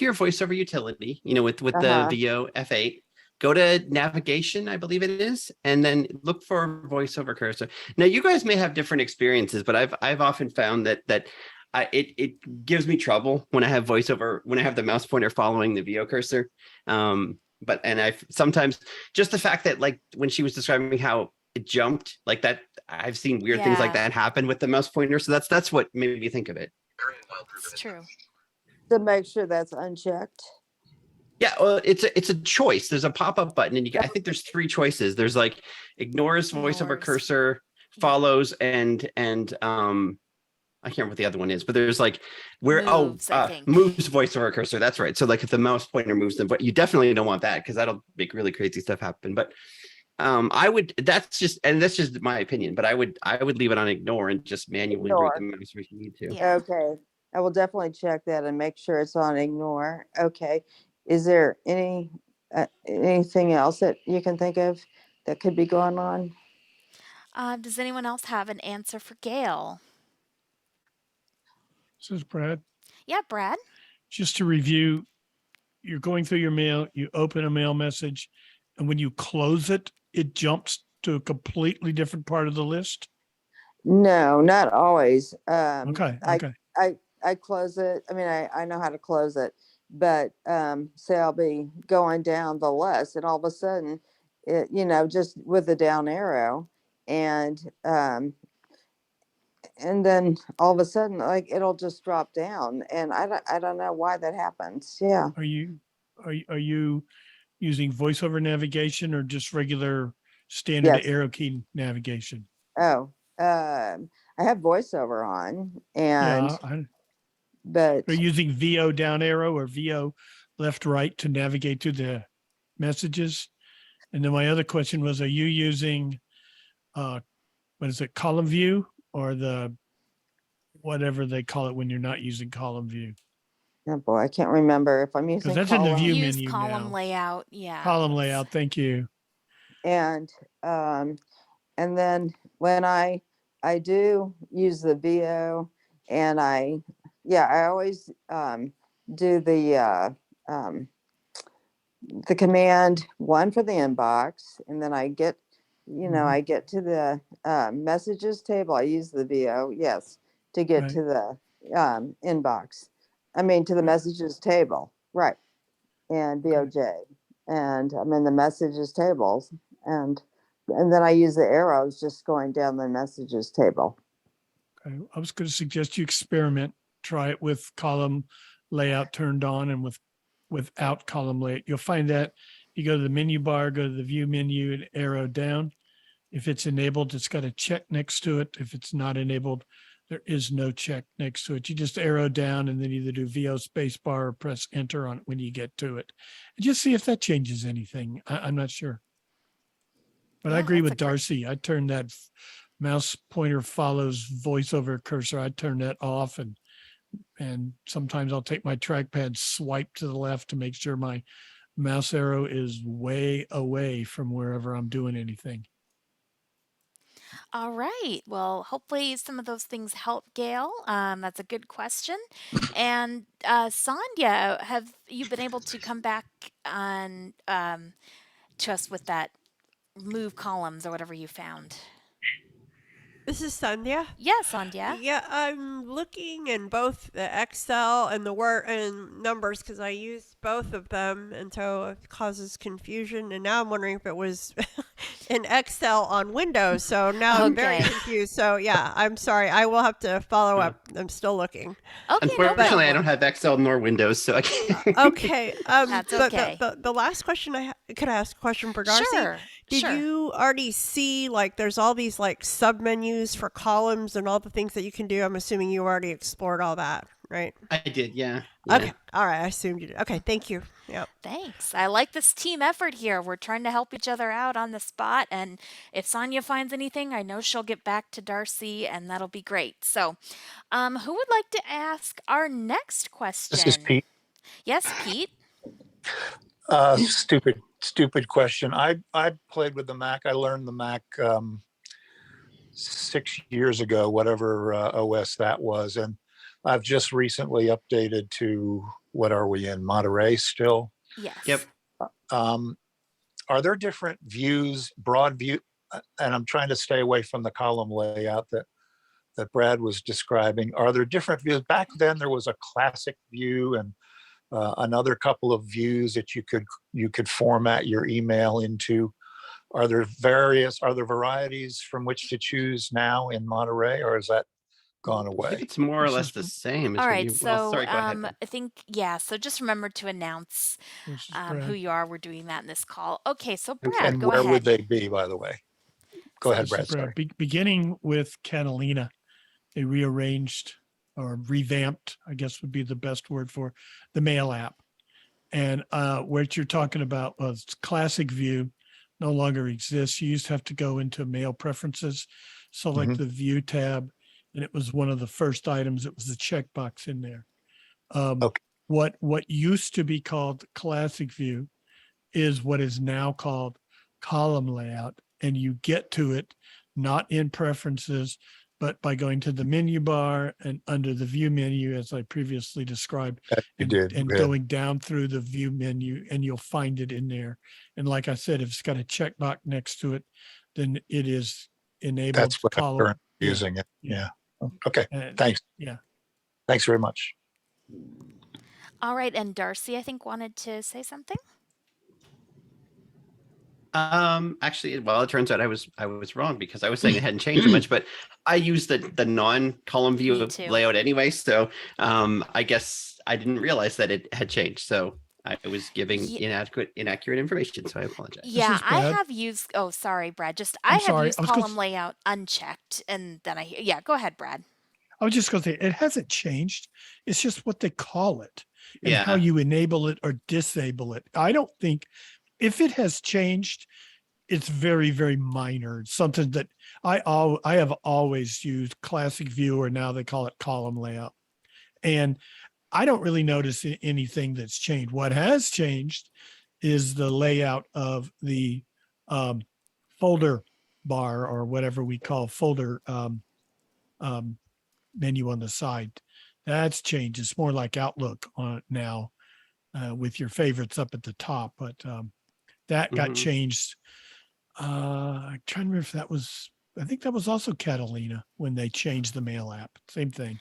your VoiceOver utility, with the VO F8, go to navigation, I believe it is, and then look for VoiceOver cursor. Now you guys may have different experiences, but I've often found that it gives me trouble when I have VoiceOver, when I have the mouse pointer following the VO cursor. but and I sometimes just the fact that like when she was describing how it jumped like that, I've seen weird things like that happen with the mouse pointer. So that's what made me think of it. It's true. To make sure that's unchecked. Yeah, well, it's a choice. There's a pop-up button, and I think there's 3 choices. There's like ignores voiceover cursor, follows, and I can't remember what the other one is, but there's like where moves, I think. Moves voiceover cursor. That's right. So like if the mouse pointer moves them, but you definitely don't want that because that'll make really crazy stuff happen. But I would. That's just my opinion. But I would leave it on ignore and just manually bring the mouse if you need to. Yeah. Okay, I will definitely check that and make sure it's on ignore. Okay, is there anything else that you can think of that could be going on? Does anyone else have an answer for Gail? This is Brad. Yeah, Brad. Just to review, you're going through your mail, you open a mail message, and when you close it, it jumps to a completely different part of the list? No, not always. Okay. I close it. I mean, I know how to close it, but say I'll be going down the list and all of a sudden, it, just with the down arrow and then all of a sudden, like it'll just drop down and I don't know why that happens. Yeah. Are you using voiceover navigation or just regular standard Yes. arrow key navigation? Oh, I have voiceover on and, but are you using VO down arrow or VO left right to navigate to the messages? And then my other question was, are you using what is it, column view or the whatever they call it when you're not using column view? oh boy, I can't remember if I'm using Because that's in the view Use menu column now. layout. Yeah. Column layout. Thank you. And then when I do use the VO and I always do the command 1 for the inbox, and then I get I get to the messages table. I use the VO, yes, to get to the inbox. I mean to the messages table, right? And VOJ, and I'm in the messages tables, and then I use the arrows just going down the messages table. Okay. I was going to suggest you experiment, try it with column layout turned on and without column layout. You'll find that you go to the menu bar, go to the view menu and arrow down. If it's enabled, it's got a check next to it. If it's not enabled, there is no check next to it. You just arrow down and then either do VO space bar or press enter on it when you get to it. And just see if that changes anything. I'm not sure. But I agree with Darcy. I turned that mouse pointer follows voiceover cursor. I turn that off and sometimes I'll take my trackpad, swipe to the left to make sure my mouse arrow is way away from wherever I'm doing anything. All right. Well, hopefully some of those things help, Gail. That's a good question. And Sonia, have you been able to come back on to us with that move columns or whatever you found? This is Sandhya. Yes, Sandhya. Yeah, I'm looking in both the Excel and the Word and numbers because I use both of them, and so it causes confusion. And now I'm wondering if it was in Excel on Windows. So now I'm very confused. So yeah, I'm sorry. I will have to follow up. I'm still looking. Okay, unfortunately, I don't have Excel nor Windows, so I can't. Okay. That's okay. The last question could I ask a question for Darcy? Sure. Did you already see like there's all these like sub menus for columns and all the things that you can do? I'm assuming you already explored all that, right? I did, yeah. Okay. All right. I assumed you did. Okay. Thank you. Yeah. Thanks. I like this team effort here. We're trying to help each other out on the spot. And if Sonia finds anything, I know she'll get back to Darcy and that'll be great. So who would like to ask our next question? This is Pete. Yes, Pete. Stupid question. I played with the Mac. I learned the Mac 6 years ago, whatever OS that was. And I've just recently updated to, what are we in, Monterey still? Yes. Yep. Are there different views, broad view? And I'm trying to stay away from the column layout that Brad was describing. Are there different views? Back then there was a classic view and another couple of views that you could format your email into. Are there varieties from which to choose now in Monterey, or is that gone I away? think it's more or less the same as All what right, you. Well, so sorry. Go ahead. I think so just remember to announce This is who Brad. you are. We're doing that in this call. Okay, so Brad, And go where would ahead. they be, by the way? Go ahead, This is Brad. Sorry. Beginning with Catalina, they rearranged or revamped, I guess would be the best word for the mail app. And what you're talking about was classic view no longer exists. You used to have to go into mail preferences, select Mhm. the view tab, and it was one of the first items. It was a checkbox in there. Okay. What used to be called classic view is what is now called column layout, and you get to it not in preferences, but by going to the menu bar and under the view menu, as I previously described, You did. and Good. going down through the view menu, and you'll find it in there. And like I said, if it's got a checkbox next to it, then it is enabled That's what I'm column. currently using it. Yeah. Okay. Thanks. Yeah. Thanks very much. All right, and Darcy, I think wanted to say something. Actually, well, it turns out I was wrong because I was saying it hadn't changed much, but I use the non-column view Me too. layout anyway. So I guess I didn't realize that it had changed. So I was giving inaccurate information. So I apologize. Yeah, I Brad. have used. Oh, sorry, Brad. I I'm have sorry, used I was gonna column layout unchecked, and then go ahead, Brad. I was just going to say it hasn't changed. It's just what they call it and how Yeah. you enable it or disable it. I don't think if it has changed, it's very, very minor. It's something that I have always used classic view, or now they call it column layout. And I don't really notice anything that's changed. What has changed is the layout of the folder bar, or whatever we call folder menu on the side. That's changed. It's more like Outlook on now, with your favorites up at the top. But that got changed. I'm trying to remember if that was. I think that was also Catalina when they changed the mail app. Same thing.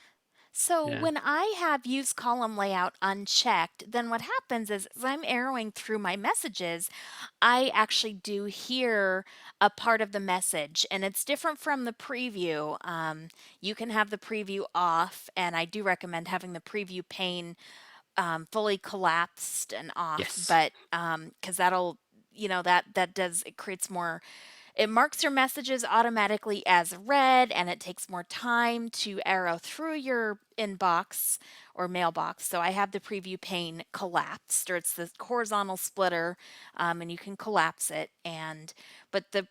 So Yeah. when I have used column layout unchecked, then what happens is as I'm arrowing through my messages, I actually do hear a part of the message, and it's different from the preview. You can have the preview off, and I do recommend having the preview pane fully collapsed and off. Yes. But because that'll, it creates more. It marks your messages automatically as read, and it takes more time to arrow through your inbox or mailbox. So I have the preview pane collapsed, or it's the horizontal splitter, and you can collapse it. But the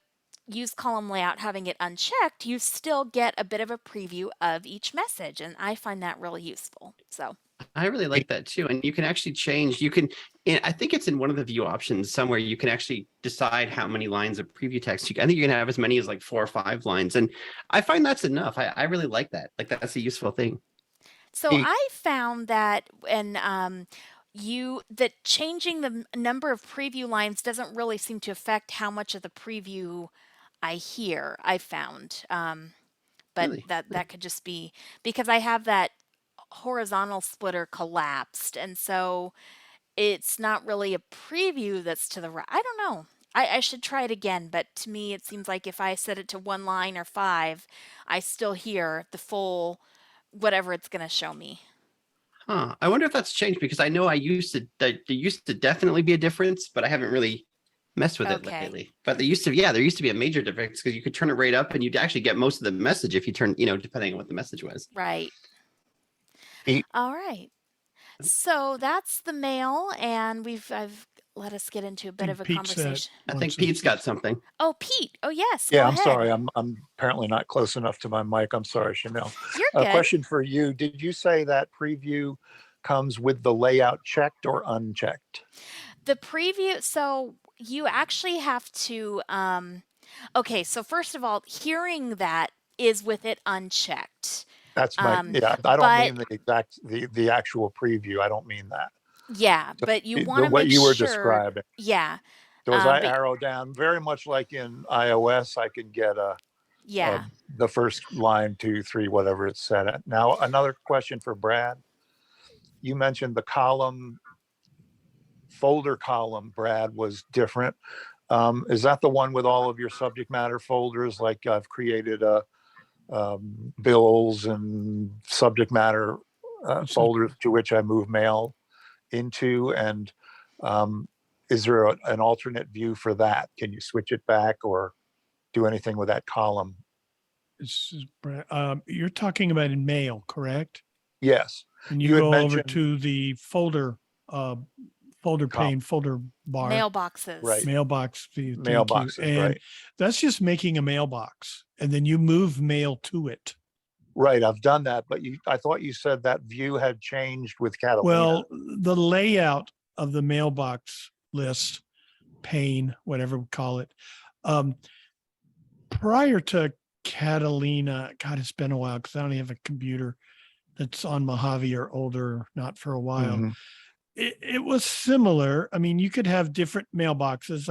use column layout, having it unchecked, you still get a bit of a preview of each message, and I find that really useful. So I really like that too. And you can actually change, I think it's in one of the view options somewhere, you can actually decide how many lines of preview text. I think you can have as many as like 4 or 5 lines. And I find that's enough. I really like that. Like that's a useful thing. So I found that that changing the number of preview lines doesn't really seem to affect how much of the preview I hear. I found, but Really? that could just be because I have that horizontal splitter collapsed, and so it's not really a preview that's to the right. I don't know. I should try it again, but to me, it seems like if I set it to 1 line or 5, I still hear the full whatever it's going to show me. Huh. I wonder if that's changed because I know there used to definitely be a difference, but I haven't really messed with it lately. But there used to be a major difference because you could turn it right up and you'd actually get most of the message if you turn, depending on what the message was. Right. All right. So that's the mail, and I've let us get into a bit of a conversation. I think Pete's got something. Oh, Pete. Oh, yes. Yeah, Go I'm ahead. sorry. I'm apparently not close enough to my mic. I'm sorry, Chanelle. You're A good. question for you. Did you say that preview comes with the layout checked or unchecked? The preview, so you actually have to, okay, so first of all, hearing that is with it unchecked. That's my, I don't mean the actual preview. I don't mean that. Yeah, So but you want to what make you were sure. describing. Yeah. So as I arrow down, very much like in iOS, I can get the first line, 2, 3, whatever it's set at. Now, another question for Brad. You mentioned the column folder column, Brad, was different. Is that the one with all of your subject matter folders? Like I've created bills and subject matter folders to which I move mail into. And is there an alternate view for that? Can you switch it back or do anything with that column? You're talking about in mail, correct? Yes. And you You had go over mentioned to the folder pane, folder bar. Mailboxes. Right. Mailbox view. Thank you. Mailboxes, And right. that's just making a mailbox. And then you move mail to it. Right, I've done that, but I thought you said that view had changed with Catalina. Well, the layout of the mailbox list, pane, whatever we call it, prior to Catalina, God, it's been a while because I don't have a computer that's on Mojave or older, not for a while. Mhm. It was similar. I mean, you could have different mailboxes,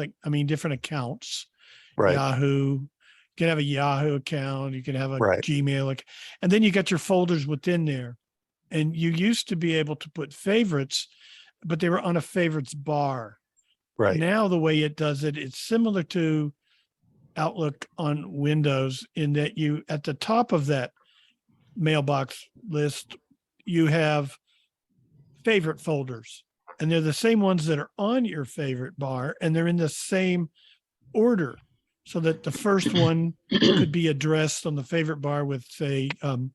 different accounts. Right. Yahoo. You can have a Yahoo account. You can have a Right. Gmail account. And then you got your folders within there. And you used to be able to put favorites, but they were on a favorites bar. Right. Now the way it does it, it's similar to Outlook on Windows in that you, at the top of that mailbox list, you have favorite folders, and they're the same ones that are on your favorite bar, and they're in the same order, so that the first one could be addressed on the favorite bar with, say,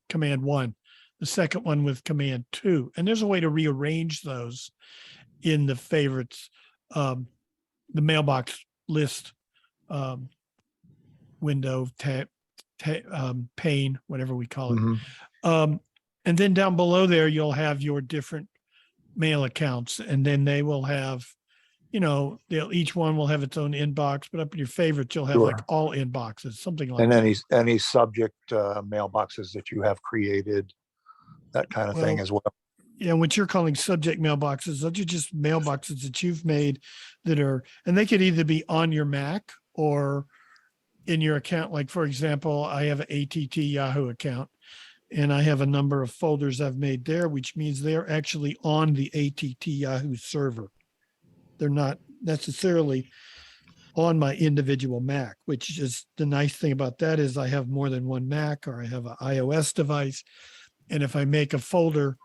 command 1, the second one with command 2, and there's a way to rearrange those in the favorites, the mailbox list window pane, whatever we call it. Mhm. And then down below there, you'll have your different mail accounts, and then they will have, each one will have its own inbox, but up in your favorites, you'll have like Sure. all inboxes, something like And that. any subject mailboxes that you have created, that kind of thing Well, as well. Yeah, what you're calling subject mailboxes, those are just mailboxes that you've made and they could either be on your Mac or in your account. Like, for example, I have an ATT Yahoo account, and I have a number of folders I've made there, which means they're actually on the ATT Yahoo server. They're not necessarily on my individual Mac, which is the nice thing about that is I have more than one Mac, or I have an iOS device. And if I make a folder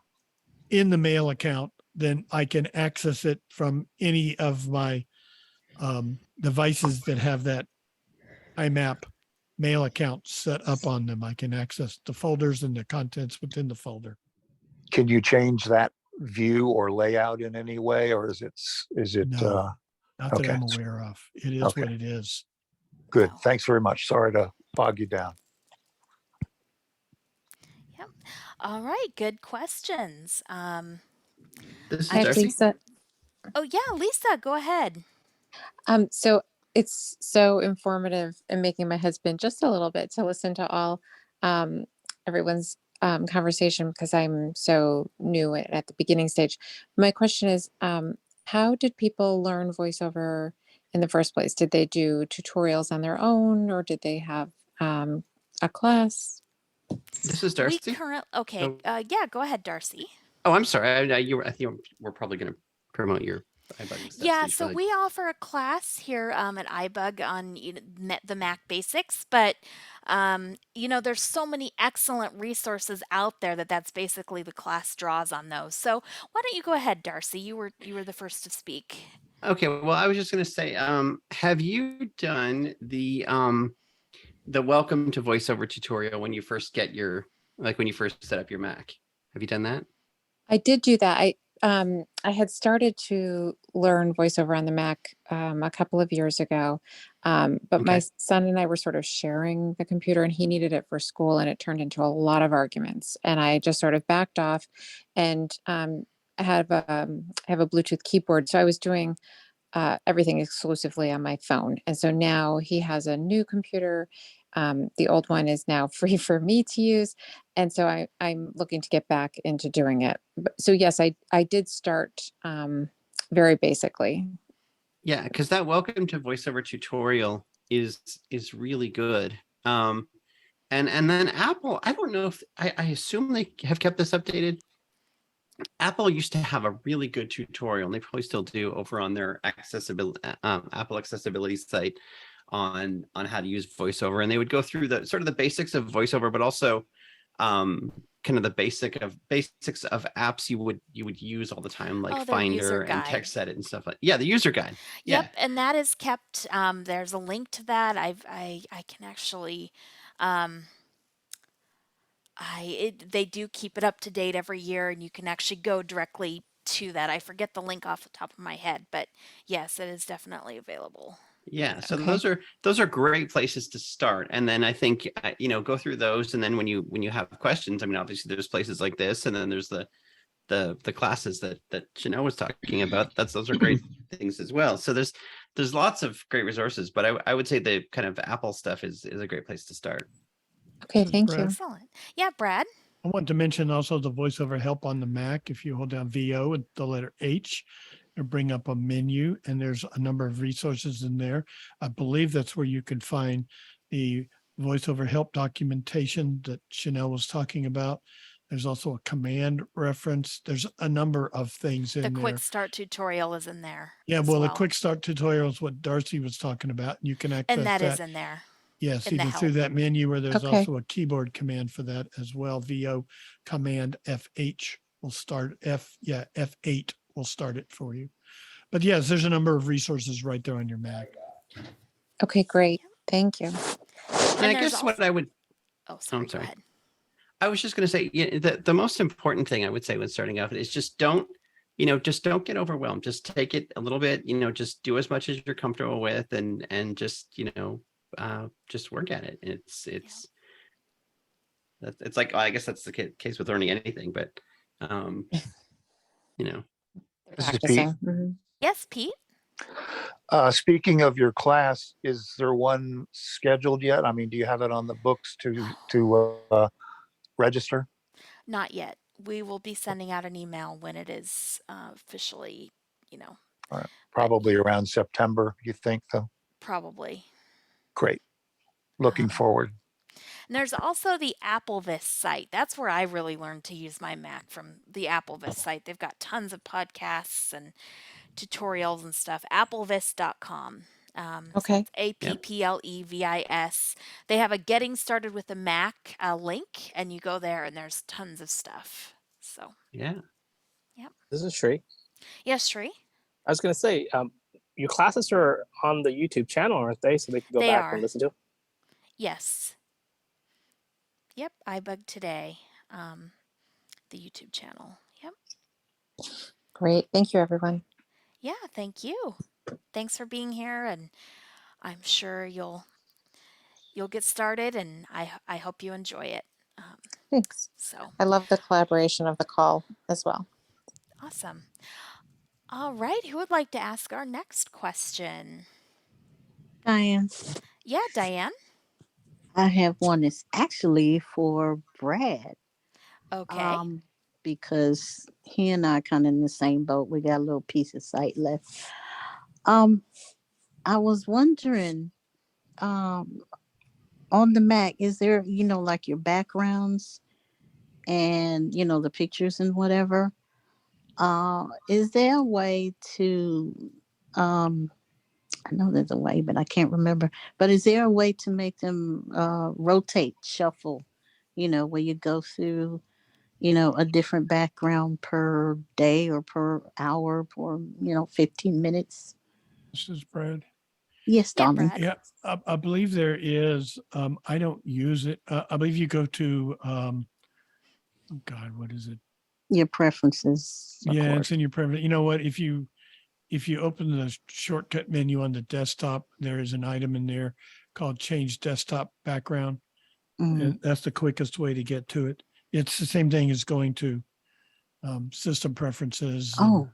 in the mail account, then I can access it from any of my devices that have that IMAP mail account set up on them. I can access the folders and the contents within the folder. Can you change that view or layout in any way, or is it No, not that okay. I'm aware of. It is Okay. what it is. Good. Thanks very much. Sorry to bog you down. Yep. All right. Good questions. This is I have Darcy. Lisa. Oh yeah, Lisa, go ahead. So it's so informative and making my head spin just a little bit to listen to all everyone's conversation, because I'm so new at the beginning stage. My question is, how did people learn voiceover in the first place? Did they do tutorials on their own, or did they have a class? This is Darcy. Okay. Yeah, go ahead, Darcy. Oh, I'm sorry. I think we're probably going to promote your iBUG stuff. Yeah, you so probably- we offer a class here at iBUG on the Mac basics, but there's so many excellent resources out there that's basically the class draws on those. So why don't you go ahead, Darcy? You were the first to speak. Okay, well, I was just going to say, have you done the welcome to VoiceOver tutorial when you first when you first set up your Mac? Have you done that? I did do that. I had started to learn voiceover on the Mac a couple of years ago, but my son and I were sort of sharing the computer, and he needed it for school, and it turned into a lot of arguments. And I just sort of backed off, and I have a Bluetooth keyboard, so I was doing everything exclusively on my phone. And so now he has a new computer. The old one is now free for me to use. And so I'm looking to get back into doing it. So yes, I did start very basically. Yeah, because that welcome to VoiceOver tutorial is really good. And then Apple, I don't know if I assume they have kept this updated. Apple used to have a really good tutorial, and they probably still do, over on their accessibility Apple accessibility site on how to use VoiceOver, and they would go through the sort of the basics of VoiceOver, but also kind of the basics of apps you would use all the time, like Oh, their user Finder and guide. Text Edit and stuff like. Yeah, the user guide. Yep, Yeah, and that is kept. There's a link to that. I can actually. Um, they do keep it up to date every year, and you can actually go directly to that. I forget the link off the top of my head, but yes, it is definitely available. yeah. So Okay. those are great places to start, and then I think go through those, and then when you have questions, I mean, obviously there's places like this, and then there's the classes that Chanelle was talking about. Those are great things as well. So there's lots of great resources, but I would say the kind of Apple stuff is a great place to start. Okay, This is thank Brad. you. Excellent. Yeah, Brad. I want to mention also the voiceover help on the Mac. If you hold down VO and the letter H, it'll bring up a menu, and there's a number of resources in there. I believe that's where you can find the voiceover help documentation that Chanelle was talking about. There's also a command reference. There's a number of things in The there. quick start tutorial is in there. Yeah, as well, the quick start tutorial is what Darcy was talking about. You can access and that that. is in there. Yes, in the either through help. that menu, or there's Okay. also a keyboard command for that as well. VO command FH will start F8 will start it for you. But yes, there's a number of resources right there on your Mac. Okay, great. Thank you. And I there's guess what I would. Oh, sorry. I'm sorry. Go ahead. I was just going to say, the most important thing I would say when starting out is just don't get overwhelmed. Just take it a little bit, just do as much as you're comfortable with, and just, just work at it. It's like, I guess that's the case with learning anything, but, This is Pete. Mhm. Yes, Pete. Speaking of your class, is there one scheduled yet? I mean, do you have it on the books to register? Not yet. We will be sending out an email when it is officially, All right. Probably around September, you think, though? probably. Great. Looking forward. And there's also the AppleVis site. That's where I really learned to use my Mac, from the AppleVis site. They've got tons of podcasts and tutorials and stuff. Applevis.com. Okay. So Applevis. They have a Getting Started with a Mac link, and you go there, and there's tons of stuff. So yeah. Yep. This is Shree. Yes, Shree. I was going to say, your classes are on the YouTube channel, aren't they? So they can go They back are. and listen to. Yes. Yep. iBUG today. The YouTube channel. Yep. Great. Thank you, everyone. Yeah. Thank you. Thanks for being here, and I'm sure you'll get started, and I hope you enjoy it. Thanks. So I love the collaboration of the call as well. awesome. All right. Who would like to ask our next question? Diane, Yeah, Diane. I have one that's actually for Brad. Okay. Because he and I kind of in the same boat. We got a little piece of site left. I was wondering, on the Mac, is there, like your backgrounds and, the pictures and whatever? Is there a way to, I know there's a way, but I can't remember. But is there a way to make them rotate, shuffle, where you go through, a different background per day or per hour for, 15 minutes? This is Brad. Yes, Yeah, darling. Brad. Yeah, I believe there is. I don't use it. I believe you go to, oh God, what is it? Your preferences. Of Yeah, course. it's in your preference. You know what? If you open the shortcut menu on the desktop, there is an item in there called Change Desktop Background, and that's the quickest way to get to it. It's the same thing as going to system preferences. Oh.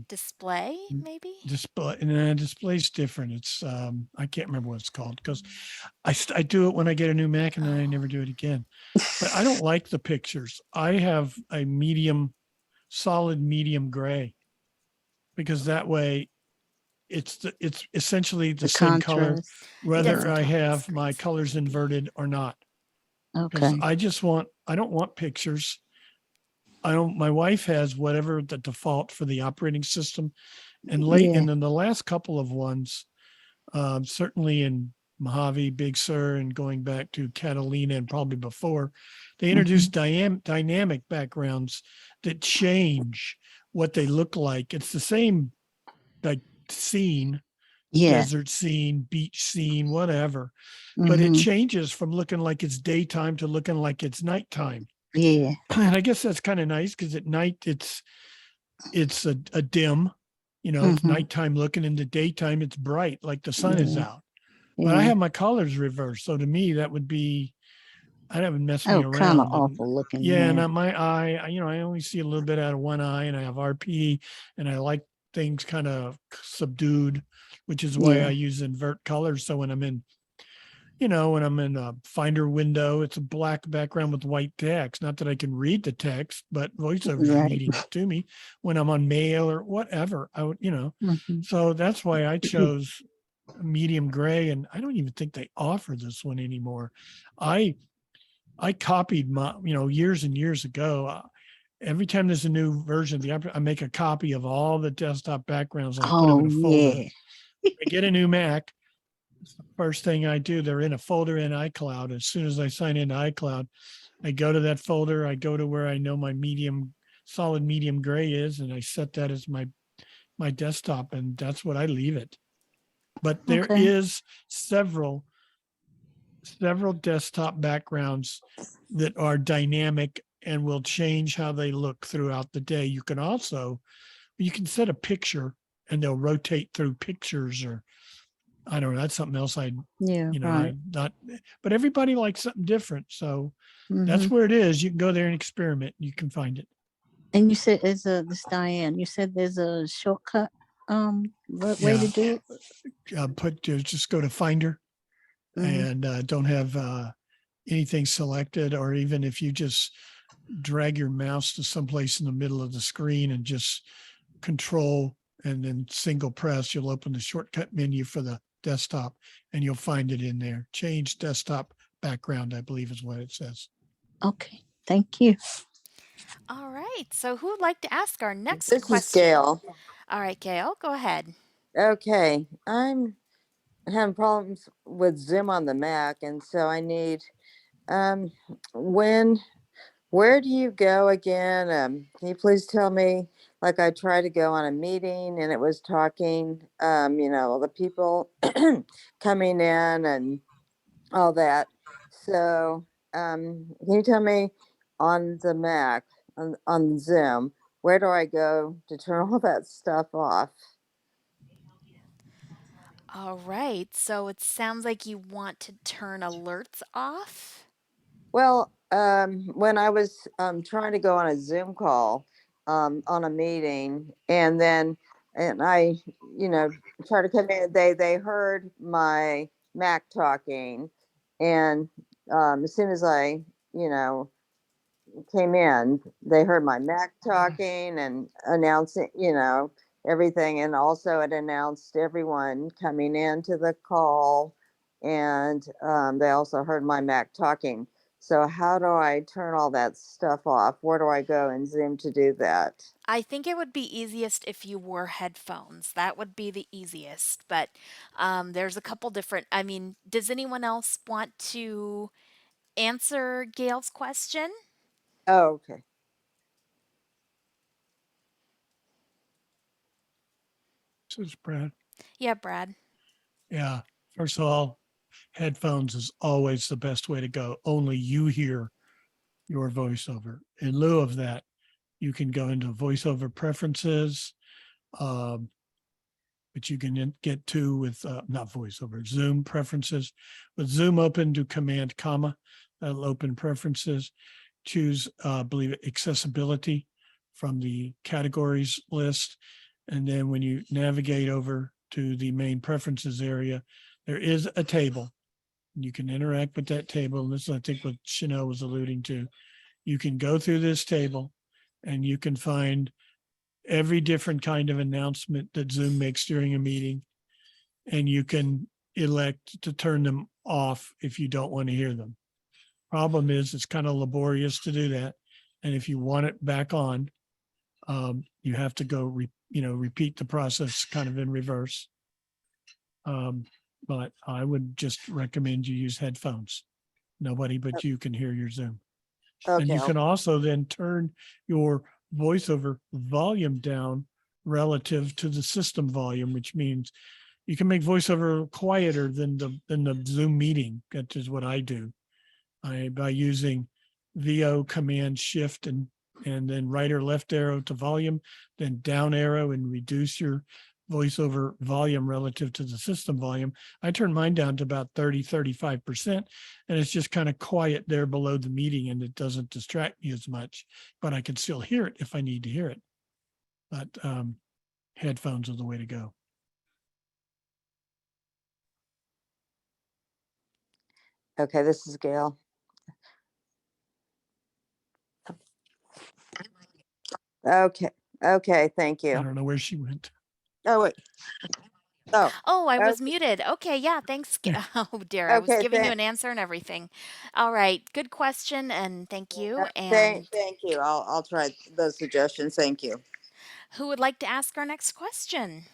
Display, maybe? Display, and display's different. It's I can't remember what it's called, because I do it when I get a new Mac, and then I never do it again. But I don't like the pictures. I have a solid medium gray, because that way it's essentially the same color, contrast. whether I have my colors inverted or not. Because Okay. I don't want pictures. my wife has whatever the default for the operating system, and Yeah. and then the last couple of ones, certainly in Mojave, Big Sur, and going back to Catalina and probably before, they introduced dynamic backgrounds that change what they look like. It's the same like scene, Yeah. desert scene, beach scene, whatever, but it Mm-hmm. changes from looking like it's daytime to looking like it's nighttime. Yeah. And I guess that's kind of nice because at night it's a dim, it's Mm-hmm. nighttime looking. In the daytime it's bright like the sun is Yeah. out. But I Yeah. have my colors reversed, so to me that would be, that would mess me Oh, kind of around. And awful looking. yeah, Yeah. and my eye, I only see a little bit out of one eye, and I have RP, and I like things kind of subdued, which is why I Yeah. use invert colors. So when I'm in, when I'm in a Finder window, it's a black background with white text. Not that I can read the text, but VoiceOver's Right. reading it to me. When I'm on mail or whatever, I would, Mm-hmm. so that's why I chose medium gray, and I don't even think they offer this one anymore. I copied my, years and years ago. Every time there's a new version of I make a copy of all the desktop backgrounds and I put them in Oh a folder. yeah. I get a new Mac. First thing I do, they're in a folder in iCloud. As soon as I sign into iCloud, I go to that folder. I go to where I know my solid medium gray is, and I set that as my desktop, and that's what I leave it. But there Okay. is several desktop backgrounds that are dynamic and will change how they look throughout the day. You can set a picture and they'll rotate through pictures, or I don't know, that's something else Yeah. Right. not, but everybody likes something different. So Mm-hmm. that's where it is. You can go there and experiment. You can find it. And you said this Diane. You said there's a shortcut way to do it. Just go to Finder Mm-hmm. and don't have anything selected, or even if you just drag your mouse to someplace in the middle of the screen and just control and then single press, you'll open the shortcut menu for the desktop and you'll find it in there. Change desktop background, I believe is what it says. Okay. Thank you. All right. So who would like to ask our next This is question? Gail. All right, Gail, go ahead. Okay, I'm having problems with Zoom on the Mac, and so I need when where do you go again? Can you please tell me? Like I tried to go on a meeting and it was talking, the people coming in and all that. So, can you tell me on the Mac, on Zoom, where do I go to turn all that stuff off? All right. So it sounds like you want to turn alerts off. Well, when I was trying to go on a Zoom call on a meeting, and I, try to come in, they heard my Mac talking, and as soon as I, you know, came in, they heard my Mac talking and announcing, everything. And also it announced everyone coming into the call. And they also heard my Mac talking. So how do I turn all that stuff off? Where do I go in Zoom to do that? I think it would be easiest if you wore headphones. That would be the easiest. But there's a couple different. I mean, does anyone else want to answer Gail's question? Oh, okay. This is Brad. Yeah, Brad. Yeah. First of all, headphones is always the best way to go. Only you hear your voiceover. In lieu of that, you can go into Voiceover Preferences, which you can get to with not VoiceOver, Zoom Preferences. With Zoom open, do Command comma. That'll open Preferences. Choose, I believe, Accessibility from the categories list. And then when you navigate over to the main preferences area, there is a table. You can interact with that table. And this is, I think, what Chanelle was alluding to. You can go through this table and you can find every different kind of announcement that Zoom makes during a meeting. And you can elect to turn them off if you don't want to hear them. Problem is, it's kind of laborious to do that. And if you want it back on, you have to go, repeat the process kind of in reverse. But I would just recommend you use headphones. Nobody but you can hear your Zoom. And Okay. you can also then turn your voiceover volume down relative to the system volume, which means you can make voiceover quieter than the Zoom meeting. That is what I do. By using VO Command Shift and then right or left arrow to volume, then down arrow and reduce your voiceover volume relative to the system volume. I turn mine down to about 35%, and it's just kind of quiet there below the meeting, and it doesn't distract me as much, but I can still hear it if I need to hear it. But headphones are the way to go. Okay, this is Gail. Okay. Okay, thank I you. don't know where she went. Oh, wait. Oh, I was okay. muted. Okay, yeah, thanks. Oh dear, I was Okay, giving you an answer and everything. All right, good question and thank you. And thank you. I'll try those suggestions. Thank you. who would like to ask our next question?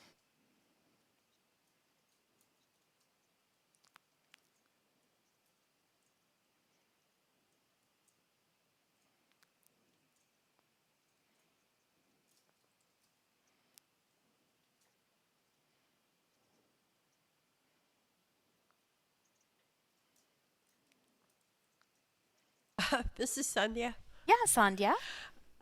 This is Sandhya. Yeah, Sandhya.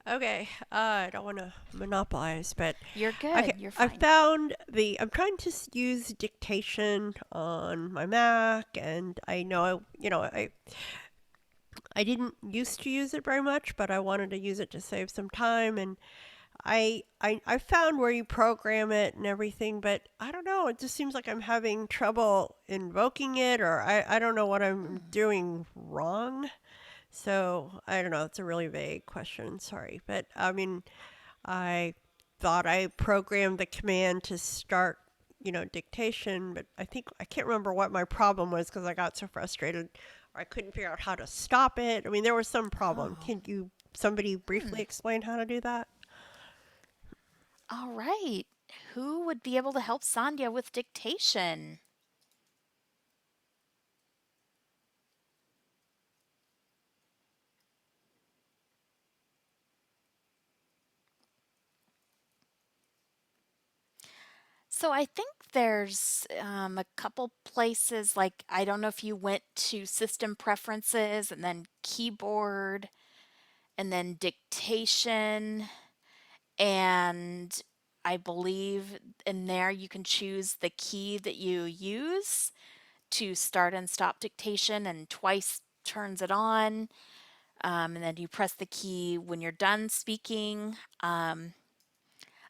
Okay, I don't want to monopolize, but You're good. You're I fine. found I'm trying to use dictation on my Mac, and I know, I didn't used to use it very much, but I wanted to use it to save some time, and I found where you program it and everything, but I don't know, it just seems like I'm having trouble invoking it, or I don't know what I'm doing wrong. So I don't know. It's a really vague question. Sorry. But I mean, I thought I programmed the command to start, dictation, but I can't remember what my problem was because I got so frustrated or I couldn't figure out how to stop it. I mean, there was some problem. Can somebody briefly explain how to do that? All right. Who would be able to help Sandhya with dictation? So I think there's a couple places, like I don't know if you went to System Preferences and then Keyboard and then Dictation, and I believe in there you can choose the key that you use to start and stop dictation, and twice turns it on. And then you press the key when you're done speaking.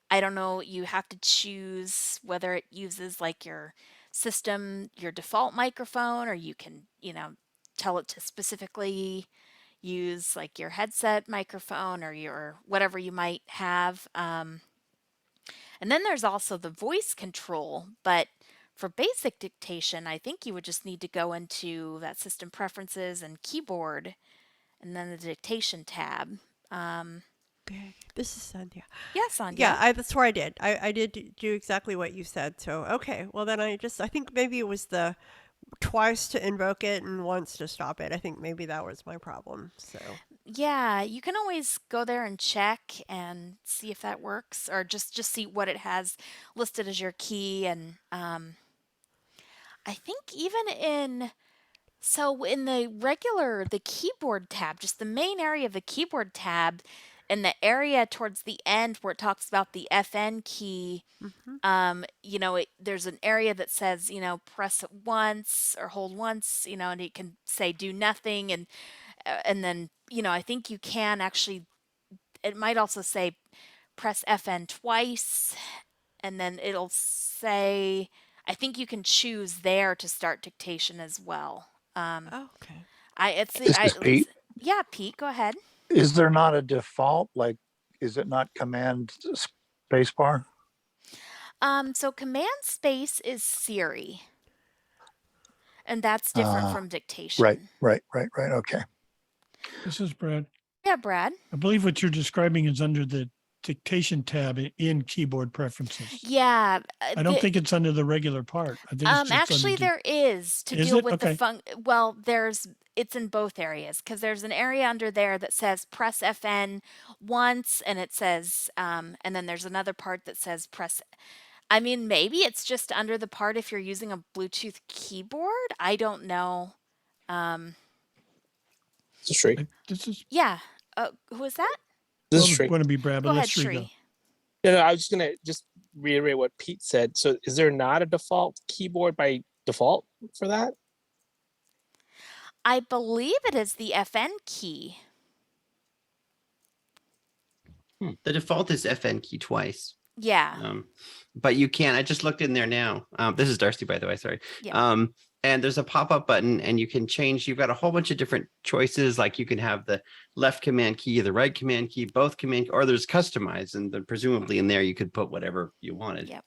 I don't know, you have to choose whether it uses like your system, your default microphone, or you can, tell it to specifically use like your headset microphone or your whatever you might have. And then there's also the voice control, but for basic dictation, I think you would just need to go into that system preferences and keyboard and then the dictation tab. Okay. This is Sandhya. Yeah, Sandhya. Yeah, that's where I did. I did do exactly what you said. So, okay. Well, then I think maybe it was the twice to invoke it and once to stop it. I think maybe that was my problem. So, yeah, you can always go there and check and see if that works, or just see what it has listed as your key. And I think even in the keyboard tab, just the main area of the keyboard tab, in the area towards the end where it talks about the FN key, there's an area that says, press it once or hold once, and it can say do nothing, and then, I think you can actually. It might also say press FN twice, and then it'll say. I think you can choose there to start dictation as well. okay. This is Pete. Yeah, Pete, go ahead. Is there not a default? Like, is it not Command spacebar? So Command Space is Siri, and that's different from dictation. Right. Okay. This is Brad. Brad. I believe what you're describing is under the dictation tab in keyboard preferences. Yeah. I don't think it's under the regular part. I think it's just Actually, under. there is to Is deal it? with the Okay. well, it's in both areas because there's an area under there that says press FN once, and it says, and then there's another part that says press. I mean, maybe it's just under the part if you're using a Bluetooth keyboard. I don't know. This is Sri. This is Yeah. Who is that? This is Sri. going to be Brad, but Go let ahead, Sri go. Shri. Yeah, no, I was just gonna reiterate what Pete said. So, is there not a default keyboard by default for that? I believe it is the FN key. The default is FN key twice. Yeah. But you can. I just looked in there now. This is Darcy, by the way. Sorry. Yeah. And there's a pop-up button, and you can change. You've got a whole bunch of different choices. Like you can have the left command key, the right command key, both command, or there's customized, and then presumably in there you could put whatever you wanted. Yep.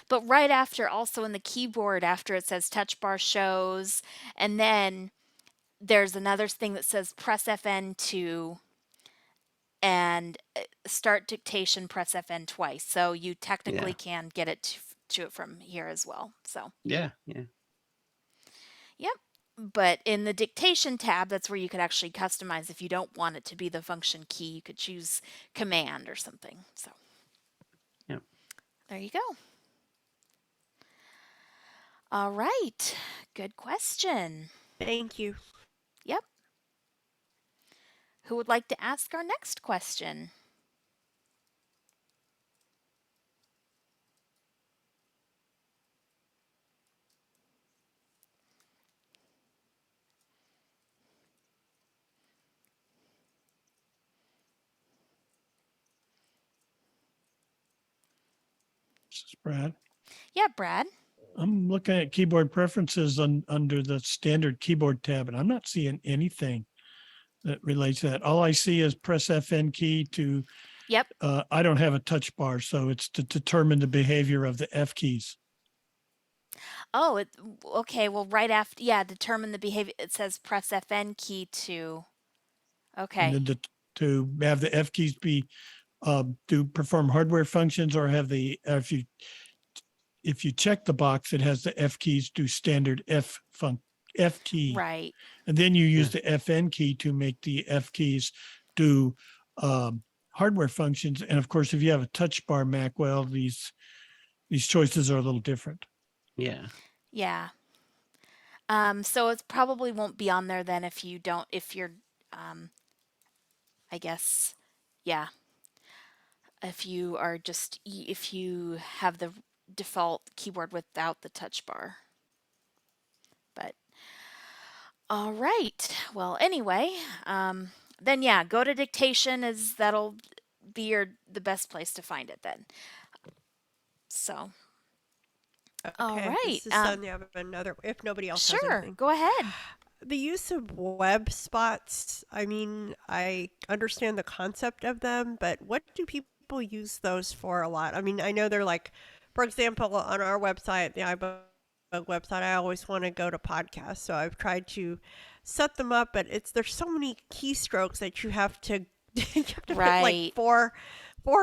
But right after, also in the keyboard, after it says touch bar shows, and then there's another thing that says press FN to and start dictation, press FN twice. So you technically can get it to it from here as well. So Yeah. yep. But in the dictation tab, that's where you could actually customize. If you don't want it to be the function key, you could choose command or something. So yep. There you go. All right. Good question. Thank you. Yep. Who would like to ask our next question? This is Brad. Yeah, Brad. I'm looking at keyboard preferences under the standard keyboard tab, and I'm not seeing anything that relates to that. All I see is press FN key to. Yep. I don't have a touch bar, so it's to determine the behavior of the F keys. Oh, okay. Well, right after, determine the behavior. It says press FN key to. Okay. And then to have the F keys be to perform hardware functions, or have the if you check the box, it has the F keys do standard F key. Right. And then you use the FN key to make the F keys do hardware functions. And of course, if you have a touch bar Mac, well, these choices are a little different. Yeah. Yeah. So it probably won't be on there then if you're, I guess, yeah. If you have the default keyboard without the touch bar. But all right. Well, anyway, then go to dictation, that'll be the best place to find it then. So all Okay, right. this is Sonia. I have another, if nobody else has Sure, anything. go ahead. The use of web spots, I mean, I understand the concept of them, but what do people use those for a lot? I mean, I know they're like, for example, on our website, the iBUG website, I always want to go to podcasts. So I've tried to set them up, but there's so many keystrokes that you have to, put like four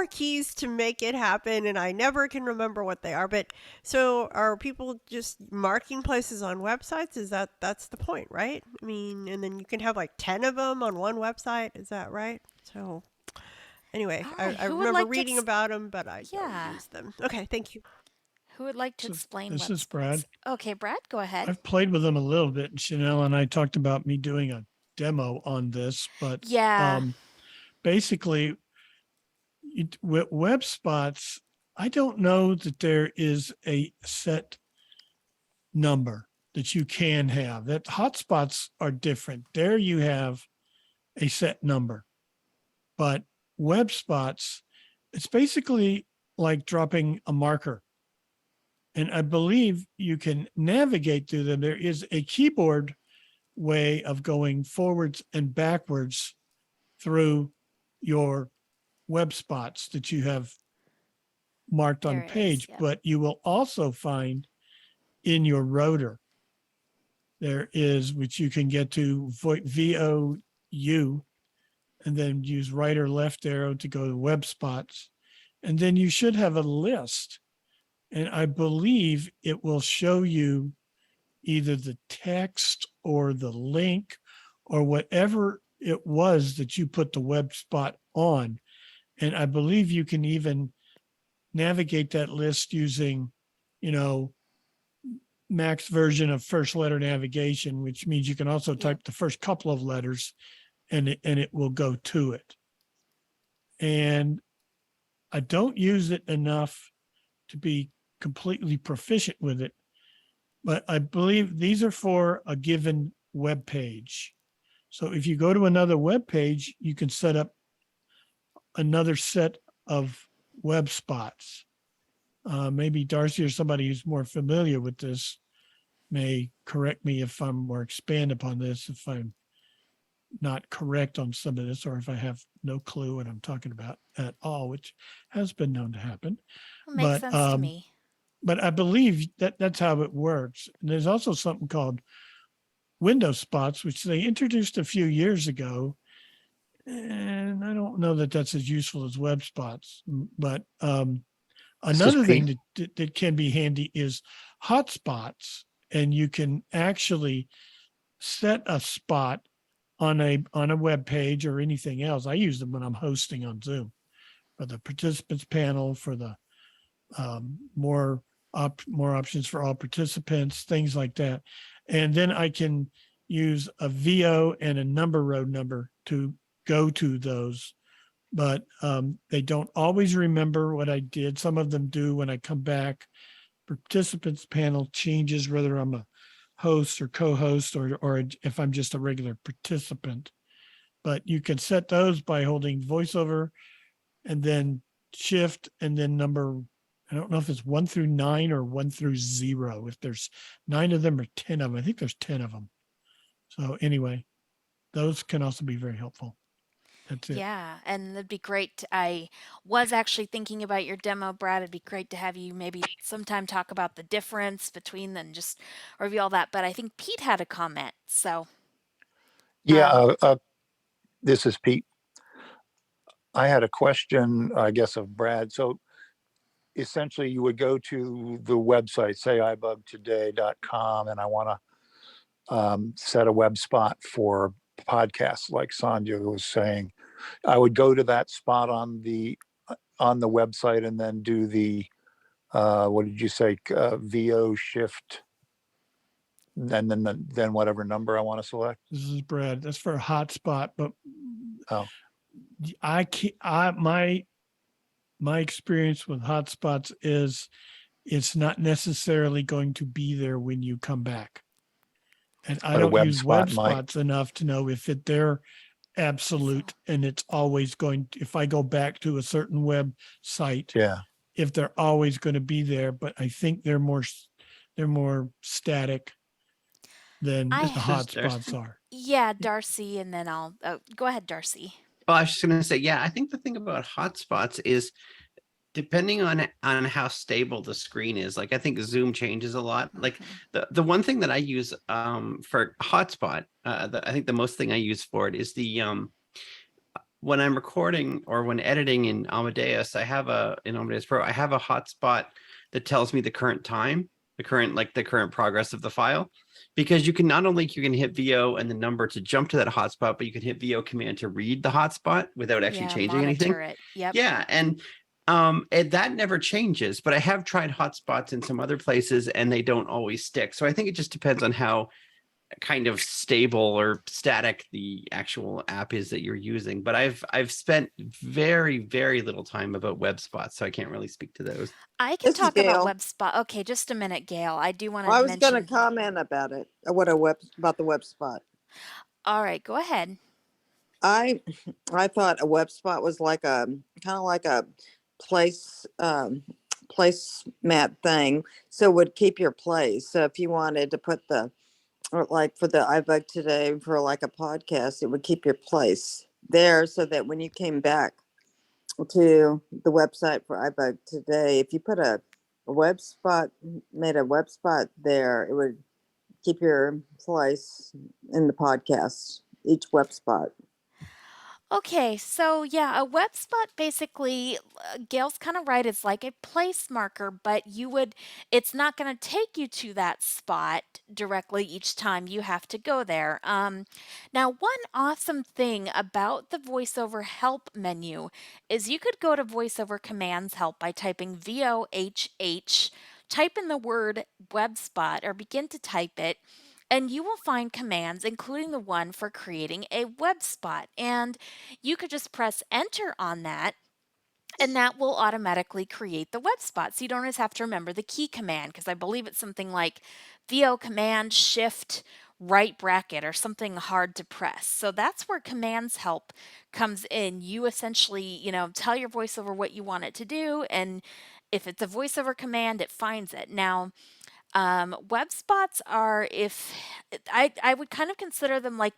keys to make it happen, and I never can remember what they are. But so are people just marking places on websites? That's the point, right? I mean, and then you can have like 10 of them on one website. Is that right? So anyway, I remember reading about them, but I don't use them. Okay, thank you. Who would like to explain This is Brad. Okay, Brad, go ahead. I've played with them a little bit, and Chanelle and I talked about me doing a demo on this, but basically, with web spots, I don't know that there is a set number that you can have. That hotspots are different. There you have a set number, but web spots, it's basically like dropping a marker. And I believe you can navigate through them. There is a keyboard way of going forwards and backwards through your web spots that you have marked on page, but you will also find in your rotor, there is, which you can get to you, and then use right or left arrow to go to web spots. And then you should have a list. And I believe it will show you either the text or the link or whatever it was that you put the web spot on. And I believe you can even navigate that list using, Mac's version of first letter navigation, which means you can also type the first couple of letters and it will go to it. And I don't use it enough to be completely proficient with it, but I believe these are for a given web page. So if you go to another web page, you can set up another set of web spots. Maybe Darcy or somebody who's more familiar with this may correct me if I'm or expand upon this if I'm not correct on some of this, or if I have no clue what I'm talking about at all, which has been known to happen. Makes sense to me. But I believe that that's how it works. And there's also something called window spots, which they introduced a few years ago. And I don't know that that's as useful as web spots, but another thing that can be handy is hotspots. And you can actually set a spot on a web page or anything else. I use them when I'm hosting on Zoom for the participants panel, for the more options for all participants, things like that. And then I can use a VO and a number road number to go to those. But they don't always remember what I did. Some of them do when I come back. Participants panel changes whether I'm a host or co-host or if I'm just a regular participant. But you can set those by holding voiceover and then shift and then number, I don't know if it's 1 through 9 or 1 through 0. If there's 9 of them or 10 of them, I think there's 10 of them. So anyway, those can also be very helpful. That's it. Yeah, and it'd be great. I was actually thinking about your demo, Brad. It'd be great to have you maybe sometime talk about the difference between them, just review all that. But I think Pete had a comment. So, Yeah, this is Pete. I had a question, I guess, of Brad. So essentially, you would go to the website, say ibugtoday.com, and I want to set a web spot for podcasts, like Sandhya was saying. I would go to that spot on the website and then do the what did you say, VO shift, and then whatever number I want to select. This is Brad. That's for a hotspot, but Oh, I can't. My experience with hotspots is it's not necessarily going to be there when you come back. And I but a don't web use spot web might. spots enough to know if they're absolute and it's always going, if I go back to a certain website, Yeah. if they're always going to be there. But I think they're more static than the hotspots are. Yeah, Darcy, and then I'll go ahead, Darcy. Well, I was just going to say, yeah, I think the thing about hotspots is depending on how stable the screen is. Like I think Zoom changes a lot. Like the one thing that I use for hotspot, I think the most thing I use for it is the when I'm recording or when editing in Amadeus, in Amadeus Pro, I have a hotspot that tells me the current time, the current progress of the file, because you can hit VO and the number to jump to that hotspot, but you can hit VO command to read the hotspot without actually changing anything. It. Yep. Yeah, and that never changes, but I have tried hotspots in some other places and they don't always stick. So I think it just depends on how kind of stable or static the actual app is that you're using. But I've spent very, very little time about web spots, so I can't really speak to those. I can talk about web spot. Okay, just a minute, Gail. I do want to I was going to comment about it. About the web spot. All right, go ahead. I thought a web spot was like a kind of like a placemat thing, so it would keep your place. So if you wanted to put or like for the iBUG today for like a podcast, it would keep your place there so that when you came back to the website for iBUG today, if you put made a web spot there, it would keep your place in the podcast each web spot? Okay, so yeah, a web spot basically, Gail's kind of right. It's like a place marker, but it's not going to take you to that spot directly each time you have to go there. Now, one awesome thing about the VoiceOver Help menu is you could go to VoiceOver Commands Help by typing VOHH, type in the word web spot, or begin to type it, and you will find commands, including the one for creating a web spot. And you could just press enter on that, and that will automatically create the web spot. So you don't always have to remember the key command, because I believe it's something like VO command shift right bracket or something hard to press. So that's where commands help comes in. You essentially, tell your voiceover what you want it to do, and if it's a voiceover command, it finds it. Now, web spots are, if I would kind of consider them like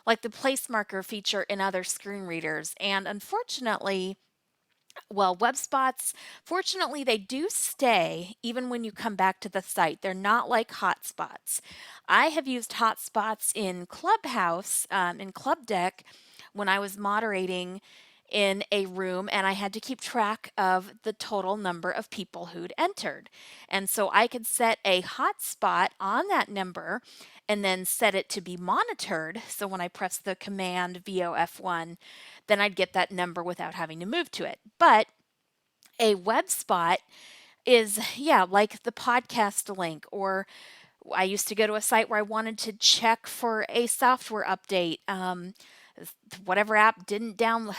like the place marker feature in other screen readers. And unfortunately, well, web spots, fortunately, they do stay even when you come back to the site. They're not like hotspots. I have used hotspots in Clubhouse, in Club Deck, when I was moderating in a room and I had to keep track of the total number of people who'd entered. And so I could set a hotspot on that number and then set it to be monitored. So when I press the command VOF1, then I'd get that number without having to move to it. But a web spot is, yeah, like the podcast link, or I used to go to a site where I wanted to check for a software update. Whatever app didn't download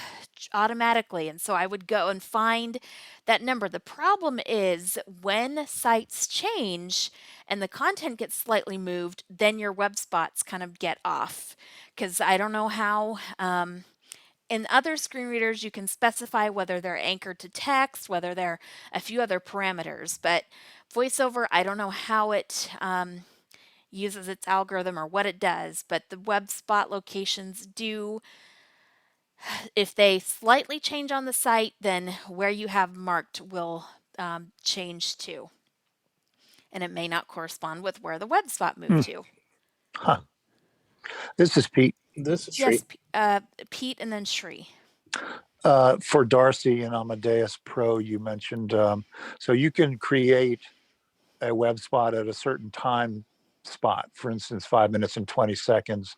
automatically. And so I would go and find that number. The problem is when sites change and the content gets slightly moved, then your web spots kind of get off. Because I don't know how. In other screen readers, you can specify whether they're anchored to text, whether they're a few other parameters. But VoiceOver, I don't know how it uses its algorithm or what it does, but the web spot locations do. If they slightly change on the site, then where you have marked will change too. And it may not correspond with where the web spot moved to. Huh. This is Pete. This is Yes, Pete and then Shri. For Darcy and Amadeus Pro, you mentioned, so you can create a web spot at a certain time spot, for instance, 5 minutes and 20 seconds.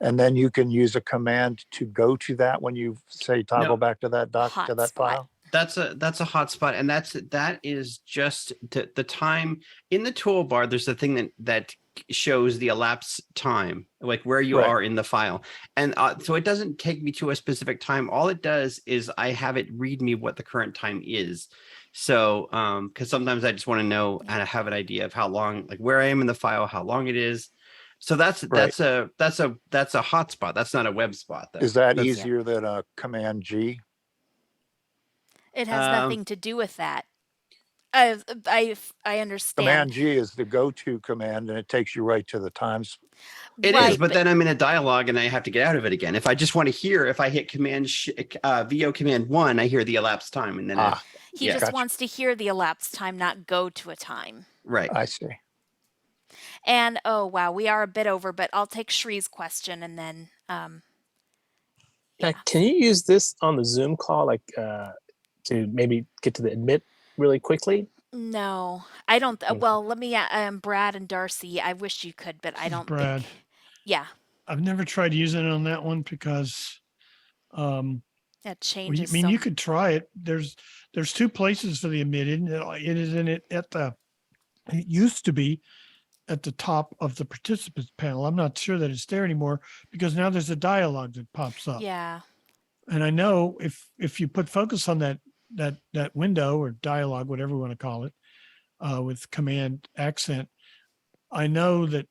And then you can use a command to go to that when you say toggle No. back to that to that file. That's a hotspot, and that is just the time in the toolbar. There's a thing that shows the elapsed time, like where you are in the file, and so it doesn't take me to a specific time. All it does is I have it read me what the current time is. So, because sometimes I just want to know and I have an idea of how long, like where I am in the file, how long it is. So that's a hotspot. That's not a web spot, though. Is that easier than a Command G? It has nothing to do with that. I understand. Command G is the go-to command, and it takes you right to the times. It is, but then I'm in a dialogue and I have to get out of it again. If I just want to hear, if I hit command VO command 1, I hear the elapsed time, and then he just wants to hear the elapsed time, not go to a time. Right. I see. And oh wow, we are a bit over, but I'll take Shri's question and then. Can you use this on the Zoom call, like to maybe get to the admit really quickly? No, I don't. Well, let me. Brad and Darcy. I wish you could, but I don't. Brad. Yeah. I've never tried using it on that one because. That changes. I mean, you could try it. There's two places for the admitted. It is in it at the. It used to be at the top of the participants panel. I'm not sure that it's there anymore because now there's a dialogue that pops up. Yeah. And I know if you put focus on that window or dialogue, whatever you want to call it, with command accent, I know that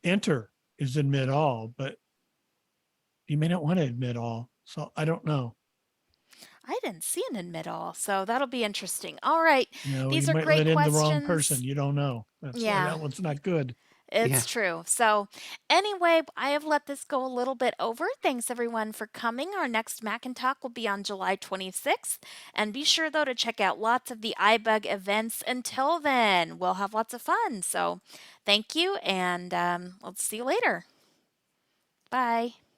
enter is admit all, but you may not want to admit all. So I don't know. I didn't see an admit all, so that'll be interesting. All right, these you are might great let in questions. the wrong person. You don't know. That's why that one's not good. It's true. So anyway, I have let this go a little bit over. Thanks everyone for coming. Our next Mac and Talk will be on July 26th. And be sure though to check out lots of the iBUG events. Until then, we'll have lots of fun. So thank you, and we'll see you later. Bye.